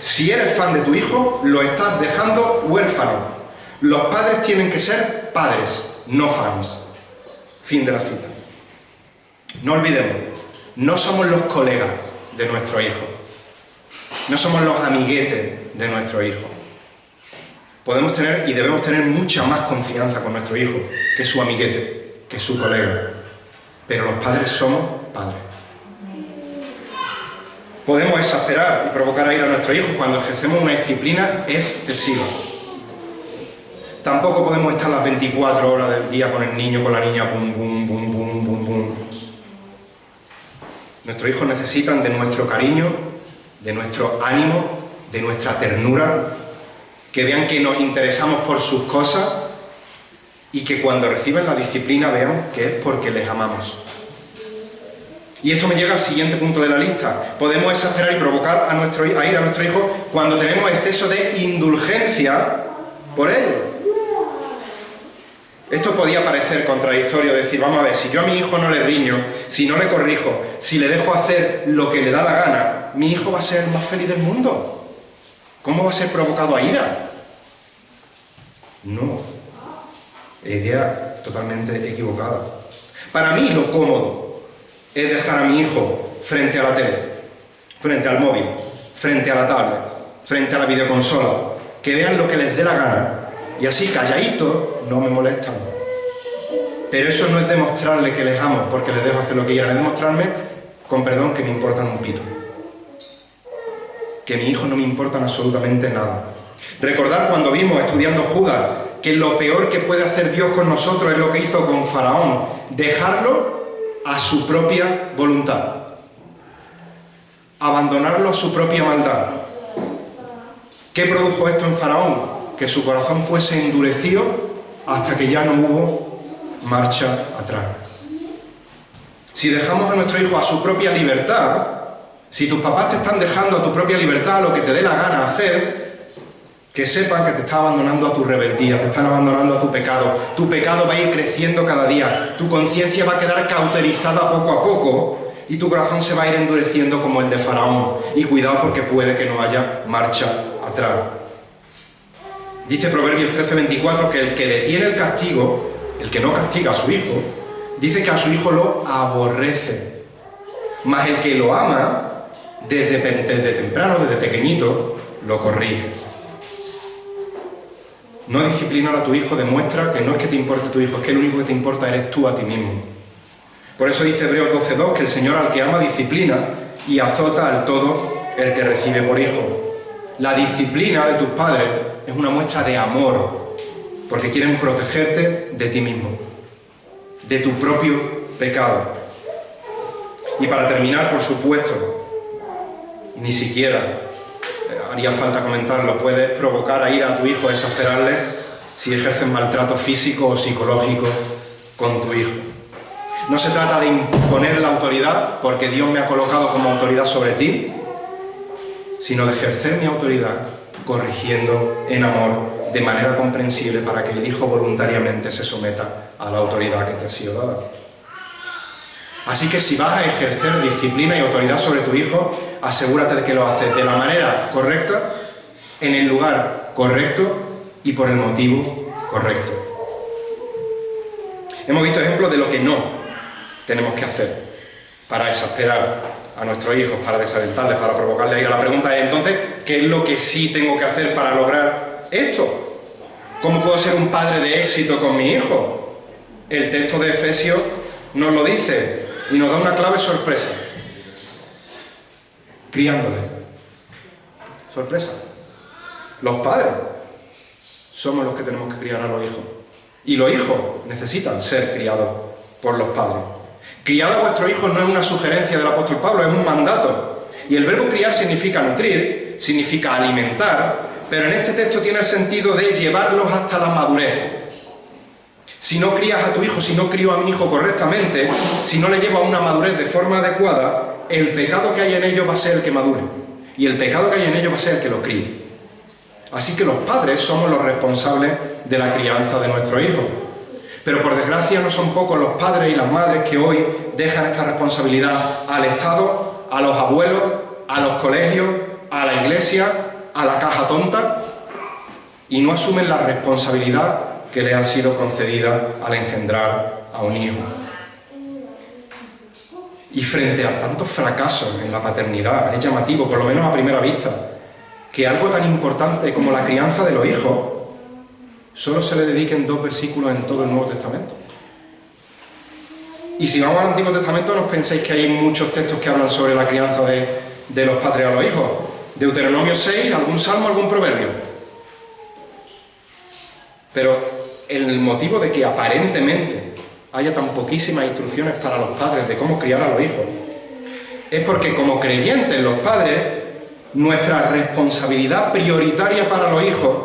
A: Si eres fan de tu hijo, lo estás dejando huérfano. Los padres tienen que ser padres, no fans. Fin de la cita. No olvidemos, no somos los colegas de nuestro hijo, no somos los amiguetes de nuestro hijo. Podemos tener y debemos tener mucha más confianza con nuestro hijo que su amiguete, que su colega. Pero los padres somos padres. Podemos exasperar y provocar a ira a nuestros hijos cuando ejercemos una disciplina excesiva. Tampoco podemos estar las 24 horas del día con el niño, con la niña, bum, bum, bum, bum, bum, bum. Nuestros hijos necesitan de nuestro cariño, de nuestro ánimo, de nuestra ternura, que vean que nos interesamos por sus cosas y que cuando reciben la disciplina vean que es porque les amamos. Y esto me llega al siguiente punto de la lista. Podemos exasperar y provocar a ira a nuestro hijo cuando tenemos exceso de indulgencia por ello. Esto podía parecer contradictorio, decir, vamos a ver, si yo a mi hijo no le riño, si no le corrijo, si le dejo hacer lo que le da la gana, mi hijo va a ser el más feliz del mundo. ¿Cómo va a ser provocado a ira? No. Idea totalmente equivocada. Para mí lo cómodo es dejar a mi hijo frente a la tele, frente al móvil, frente a la tablet, frente a la videoconsola, que vean lo que les dé la gana, y así calladitos no me molestan. Pero eso no es demostrarle que les amo porque les dejo hacer lo que quieran, es demostrarme, con perdón, que me importan un pito. Que mi hijo no me importan absolutamente nada. Recordar cuando vimos, estudiando Judas, que lo peor que puede hacer Dios con nosotros es lo que hizo con Faraón, dejarlo a su propia voluntad, abandonarlo a su propia maldad. ¿Qué produjo esto en Faraón? Que su corazón fuese endurecido hasta que ya no hubo marcha atrás. Si dejamos a nuestro hijo a su propia libertad, si tus papás te están dejando a tu propia libertad, lo que te dé la gana hacer, que sepan que te está abandonando a tu rebeldía, te están abandonando a tu pecado. Tu pecado va a ir creciendo cada día, tu conciencia va a quedar cauterizada poco a poco y tu corazón se va a ir endureciendo como el de Faraón. Y cuidado porque puede que no haya marcha atrás. Dice Proverbios 13:24 que el que detiene el castigo, el que no castiga a su hijo, dice que a su hijo lo aborrece. mas el que lo ama, desde temprano, desde pequeñito, lo corrige. No disciplinar a tu hijo demuestra que no es que te importe tu hijo, es que el único que te importa eres tú a ti mismo. Por eso dice Hebreos 12:2 que el Señor al que ama disciplina y azota al todo el que recibe por hijo. La disciplina de tus padres es una muestra de amor, porque quieren protegerte de ti mismo, de tu propio pecado. Y para terminar, por supuesto, ni siquiera haría falta comentarlo, puedes provocar a ira a tu hijo, exasperarle, si ejerces maltrato físico o psicológico con tu hijo. No se trata de imponer la autoridad, porque Dios me ha colocado como autoridad sobre ti, sino de ejercer mi autoridad corrigiendo en amor, de manera comprensible, para que el hijo voluntariamente se someta a la autoridad que te ha sido dada. Así que si vas a ejercer disciplina y autoridad sobre tu hijo, asegúrate de que lo haces de la manera correcta, en el lugar correcto y por el motivo correcto. Hemos visto ejemplos de lo que no tenemos que hacer para exasperar a nuestros hijos, para desalentarles, para provocarles a ira. La pregunta es entonces, ¿qué es lo que sí tengo que hacer para lograr esto? ¿Cómo puedo ser un padre de éxito con mi hijo? El texto de Efesios nos lo dice y nos da una clave sorpresa. Criándole. Sorpresa. Los padres somos los que tenemos que criar a los hijos. Y los hijos necesitan ser criados por los padres. Criar a vuestros hijos no es una sugerencia del apóstol Pablo, es un mandato. Y el verbo criar significa nutrir, significa alimentar, pero en este texto tiene el sentido de llevarlos hasta la madurez. Si no crías a tu hijo, si no crío a mi hijo correctamente, si no le llevo a una madurez de forma adecuada, el pecado que hay en ellos va a ser el que madure. Y el pecado que hay en ellos va a ser el que lo críe. Así que los padres somos los responsables de la crianza de nuestros hijos. Pero por desgracia no son pocos los padres y las madres que hoy dejan esta responsabilidad al Estado, a los abuelos, a los colegios, a la iglesia, a la caja tonta, y no asumen la responsabilidad que les ha sido concedida al engendrar a un hijo. Y frente a tantos fracasos en la paternidad, es llamativo, por lo menos a primera vista, que algo tan importante como la crianza de los hijos solo se le dediquen 2 versículos en todo el Nuevo Testamento. Y si vamos al Antiguo Testamento, no os penséis que hay muchos textos que hablan sobre la crianza de los padres a los hijos. Deuteronomio 6, algún salmo, algún proverbio. Pero el motivo de que aparentemente haya tan poquísimas instrucciones para los padres de cómo criar a los hijos es porque como creyentes los padres, nuestra responsabilidad prioritaria para los hijos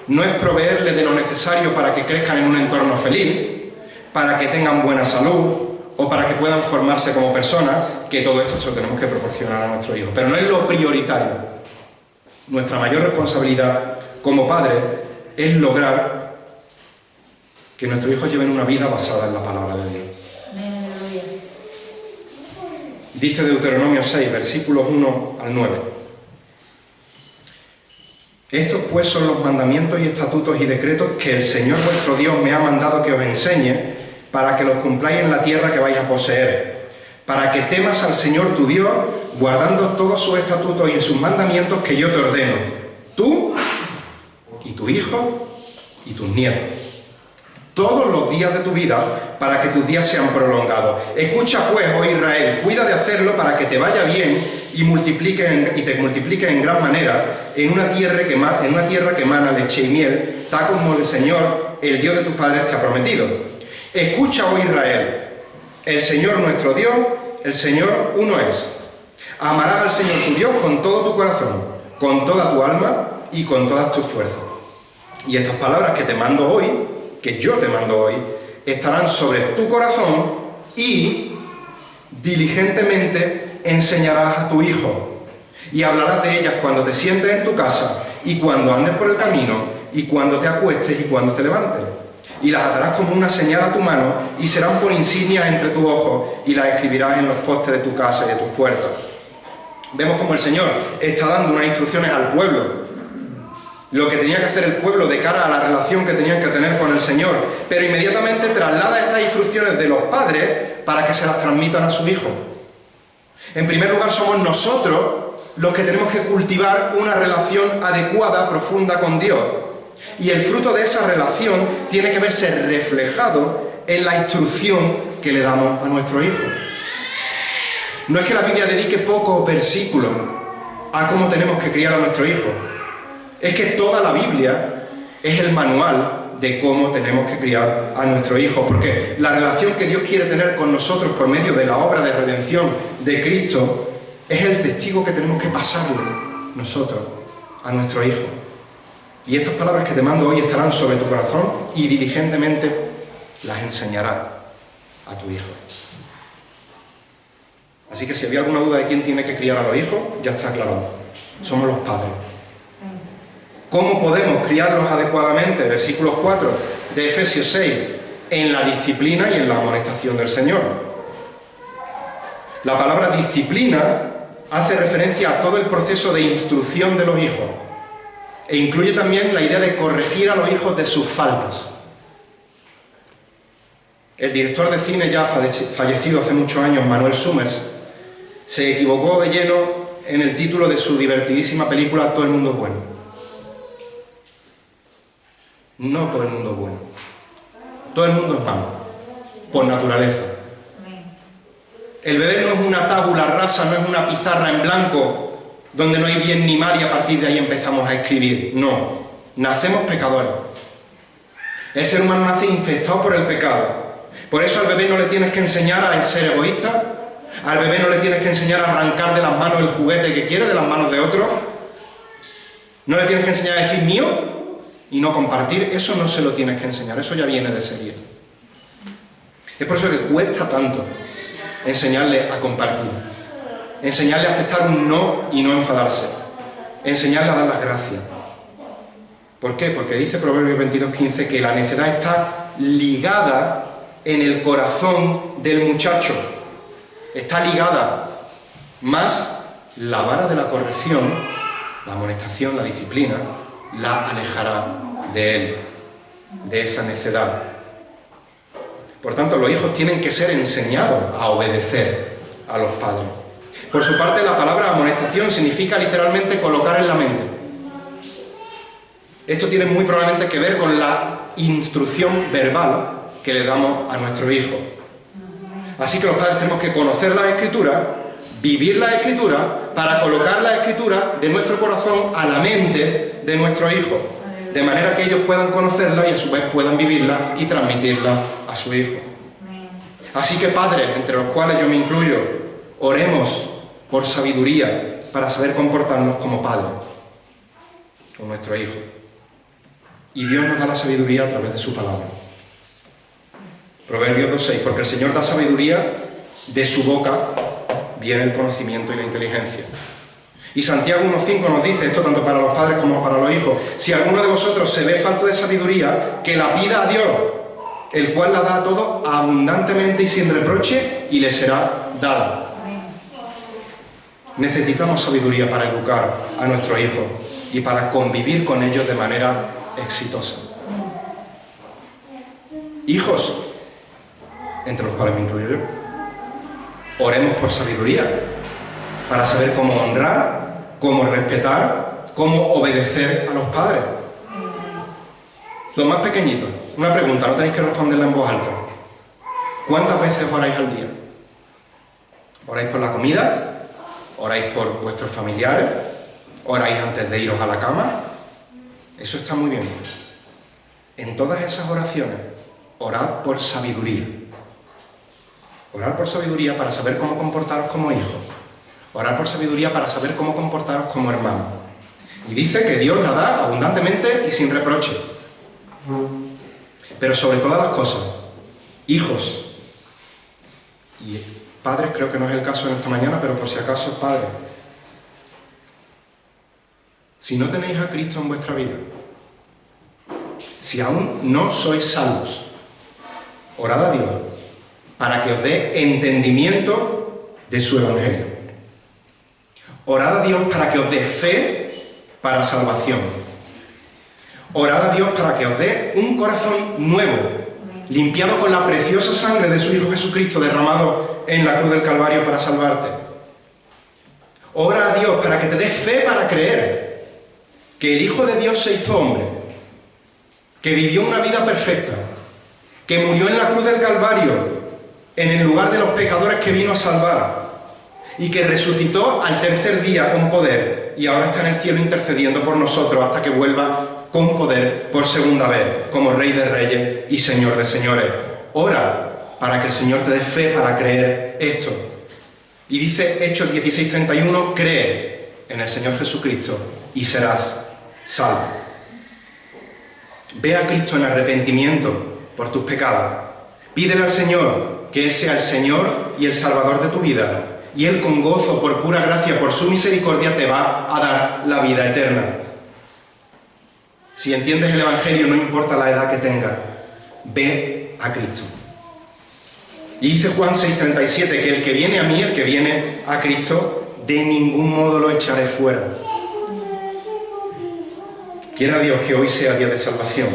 A: no es proveerles de lo necesario para que crezcan en un entorno feliz, para que tengan buena salud o para que puedan formarse como personas, que todo esto se lo tenemos que proporcionar a nuestros hijos. Pero no es lo prioritario. Nuestra mayor responsabilidad como padres es lograr que nuestros hijos lleven una vida basada en la palabra de Dios. Dice Deuteronomio 6, versículos 1 al 9. Estos pues son los mandamientos y estatutos y decretos que el Señor vuestro Dios me ha mandado que os enseñe, para que los cumpláis en la tierra que vais a poseer, para que temas al Señor tu Dios, guardando todos sus estatutos y sus mandamientos que yo te ordeno, tú y tu hijo y tus nietos, todos los días de tu vida, para que tus días sean prolongados. Escucha pues, oh Israel, cuida de hacerlo para que te vaya bien y te multipliques en gran manera en una tierra que emana leche y miel, tal como el Señor, el Dios de tus padres, te ha prometido. Escucha, oh Israel, el Señor nuestro Dios, el Señor uno es. Amarás al Señor tu Dios con todo tu corazón, con toda tu alma y con todas tus fuerzas. Y estas palabras que te mando hoy, que yo te mando hoy, estarán sobre tu corazón y diligentemente enseñarás a tu hijo y hablarás de ellas cuando te sientes en tu casa y cuando andes por el camino y cuando te acuestes y cuando te levantes. Y las atarás como una señal a tu mano y serán por insignias entre tus ojos y las escribirás en los postes de tu casa y de tus puertas. Vemos como el Señor está dando unas instrucciones al pueblo, lo que tenía que hacer el pueblo de cara a la relación que tenían que tener con el Señor, pero inmediatamente traslada estas instrucciones de los padres para que se las transmitan a sus hijos. En primer lugar, somos nosotros los que tenemos que cultivar una relación adecuada, profunda con Dios. Y el fruto de esa relación tiene que verse reflejado en la instrucción que le damos a nuestro hijo. No es que la Biblia dedique pocos versículos a cómo tenemos que criar a nuestro hijo. Es que toda la Biblia es el manual de cómo tenemos que criar a nuestro hijo, porque la relación que Dios quiere tener con nosotros por medio de la obra de redención de Cristo es el testigo que tenemos que pasarle nosotros a nuestro hijo. Y estas palabras que te mando hoy estarán sobre tu corazón y diligentemente las enseñarás a tu hijo. Así que si había alguna duda de quién tiene que criar a los hijos, ya está aclarado. Somos los padres. ¿Cómo podemos criarlos adecuadamente? Versículo 4 de Efesios 6. En la disciplina y en la amonestación del Señor. La palabra disciplina hace referencia a todo el proceso de instrucción de los hijos e incluye también la idea de corregir a los hijos de sus faltas. El director de cine ya fallecido hace muchos años, Manuel Summers, se equivocó de lleno en el título de su divertidísima película Todo el mundo es bueno. No todo el mundo es bueno. Todo el mundo es malo, por naturaleza. El bebé no es una tábula rasa, no es una pizarra en blanco donde no hay bien ni mal y a partir de ahí empezamos a escribir. No, nacemos pecadores. El ser humano nace infectado por el pecado. Por eso al bebé no le tienes que enseñar a ser egoísta, al bebé no le tienes que enseñar a arrancar de las manos el juguete que quiere de las manos de otro, no le tienes que enseñar a decir mío y no compartir. Eso no se lo tienes que enseñar, eso ya viene de serie. Es por eso que cuesta tanto enseñarle a compartir, enseñarle a aceptar un no y no enfadarse, enseñarle a dar las gracias. ¿Por qué? Porque dice Proverbios 22:15 que la necedad está ligada en el corazón del muchacho, está ligada, más la vara de la corrección, la amonestación, la disciplina, la alejará de él, de esa necedad. Por tanto, los hijos tienen que ser enseñados a obedecer a los padres. Por su parte, la palabra amonestación significa literalmente colocar en la mente. Esto tiene muy probablemente que ver con la instrucción verbal que le damos a nuestro hijo. Así que los padres tenemos que conocer la Escritura, vivir la Escritura, para colocar la Escritura de nuestro corazón a la mente de nuestro hijo, de manera que ellos puedan conocerla y a su vez puedan vivirla y transmitirla a su hijo. Así que padres, entre los cuales yo me incluyo, oremos por sabiduría para saber comportarnos como padres con nuestro hijo. Y Dios nos da la sabiduría a través de su palabra. Proverbios 2:6, porque el Señor da sabiduría, de su boca viene el conocimiento y la inteligencia. Y Santiago 1:5 nos dice, esto tanto para los padres como para los hijos, si alguno de vosotros se ve falto de sabiduría, que la pida a Dios, el cual la da a todos abundantemente y sin reproche, y le será dada. Necesitamos sabiduría para educar a nuestros hijos y para convivir con ellos de manera exitosa. Hijos, entre los cuales me incluyo yo, oremos por sabiduría para saber cómo honrar, cómo respetar, cómo obedecer a los padres. Los más pequeñitos, una pregunta, no tenéis que responderla en voz alta. ¿Cuántas veces oráis al día? ¿Oráis por la comida? ¿Oráis por vuestros familiares? ¿Oráis antes de iros a la cama? Eso está muy bien. En todas esas oraciones, orad por sabiduría. Orar por sabiduría para saber cómo comportaros como hijos. Orar por sabiduría para saber cómo comportaros como hermanos. Y dice que Dios la da abundantemente y sin reproche. Pero sobre todas las cosas, hijos y padres, creo que no es el caso en esta mañana, pero por si acaso padres, si no tenéis a Cristo en vuestra vida, si aún no sois salvos, orad a Dios para que os dé entendimiento de su Evangelio. Orad a Dios para que os dé fe para salvación. Orad a Dios para que os dé un corazón nuevo, limpiado con la preciosa sangre de su Hijo Jesucristo derramado en la cruz del Calvario para salvarte. Ora a Dios para que te dé fe para creer que el Hijo de Dios se hizo hombre, que vivió una vida perfecta, que murió en la cruz del Calvario, en el lugar de los pecadores que vino a salvar, y que resucitó al tercer día con poder, y ahora está en el cielo intercediendo por nosotros hasta que vuelva con poder por segunda vez, como Rey de Reyes y Señor de Señores. Ora para que el Señor te dé fe para creer esto. Y dice Hechos 16:31, cree en el Señor Jesucristo y serás salvo. Ve a Cristo en arrepentimiento por tus pecados. Pídele al Señor que Él sea el Señor y el Salvador de tu vida. Y Él con gozo, por pura gracia, por su misericordia, te va a dar la vida eterna. Si entiendes el Evangelio, no importa la edad que tengas, ve a Cristo. Y dice Juan 6:37 que el que viene a mí, el que viene a Cristo, de ningún modo lo echaré fuera. Quiera Dios que hoy sea día de salvación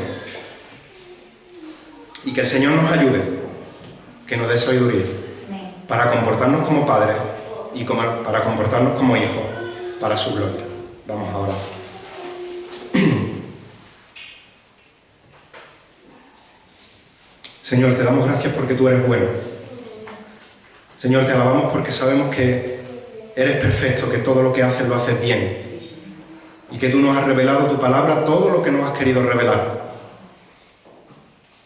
A: y que el Señor nos ayude, que nos dé sabiduría para comportarnos como padres y para comportarnos como hijos, para su gloria. Vamos ahora. Señor, te damos gracias porque tú eres bueno. Señor, te alabamos porque sabemos que eres perfecto, que todo lo que haces lo haces bien y que tú nos has revelado tu palabra, todo lo que nos has querido revelar.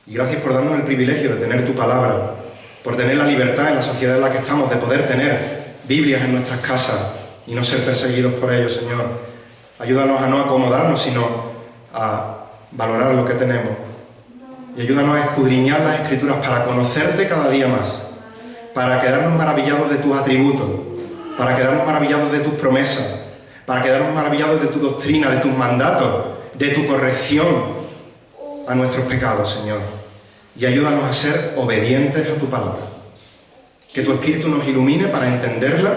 A: Y gracias por darnos el privilegio de tener tu palabra, por tener la libertad en la sociedad en la que estamos, de poder tener Biblias en nuestras casas y no ser perseguidos por ellos, Señor. Ayúdanos a no acomodarnos, sino a valorar lo que tenemos. Y ayúdanos a escudriñar las Escrituras para conocerte cada día más, para quedarnos maravillados de tus atributos, para quedarnos maravillados de tus promesas, para quedarnos maravillados de tu doctrina, de tus mandatos, de tu corrección a nuestros pecados, Señor. Y ayúdanos a ser obedientes a tu palabra. Que tu Espíritu nos ilumine para entenderla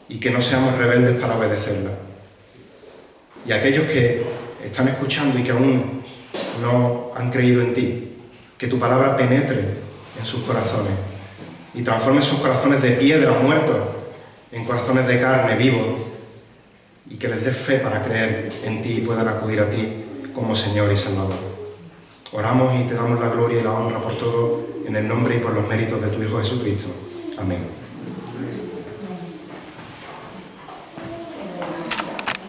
A: y que no seamos rebeldes para obedecerla. Y aquellos que están escuchando y que aún no han creído en ti, que tu palabra penetre en sus corazones y transforme sus corazones de piedra muertos en corazones de carne vivos, y que les des fe para creer en ti y puedan acudir a ti como Señor y Salvador. Oramos y te damos la gloria y la honra por todo, en el nombre y por los méritos de tu Hijo Jesucristo. Amén.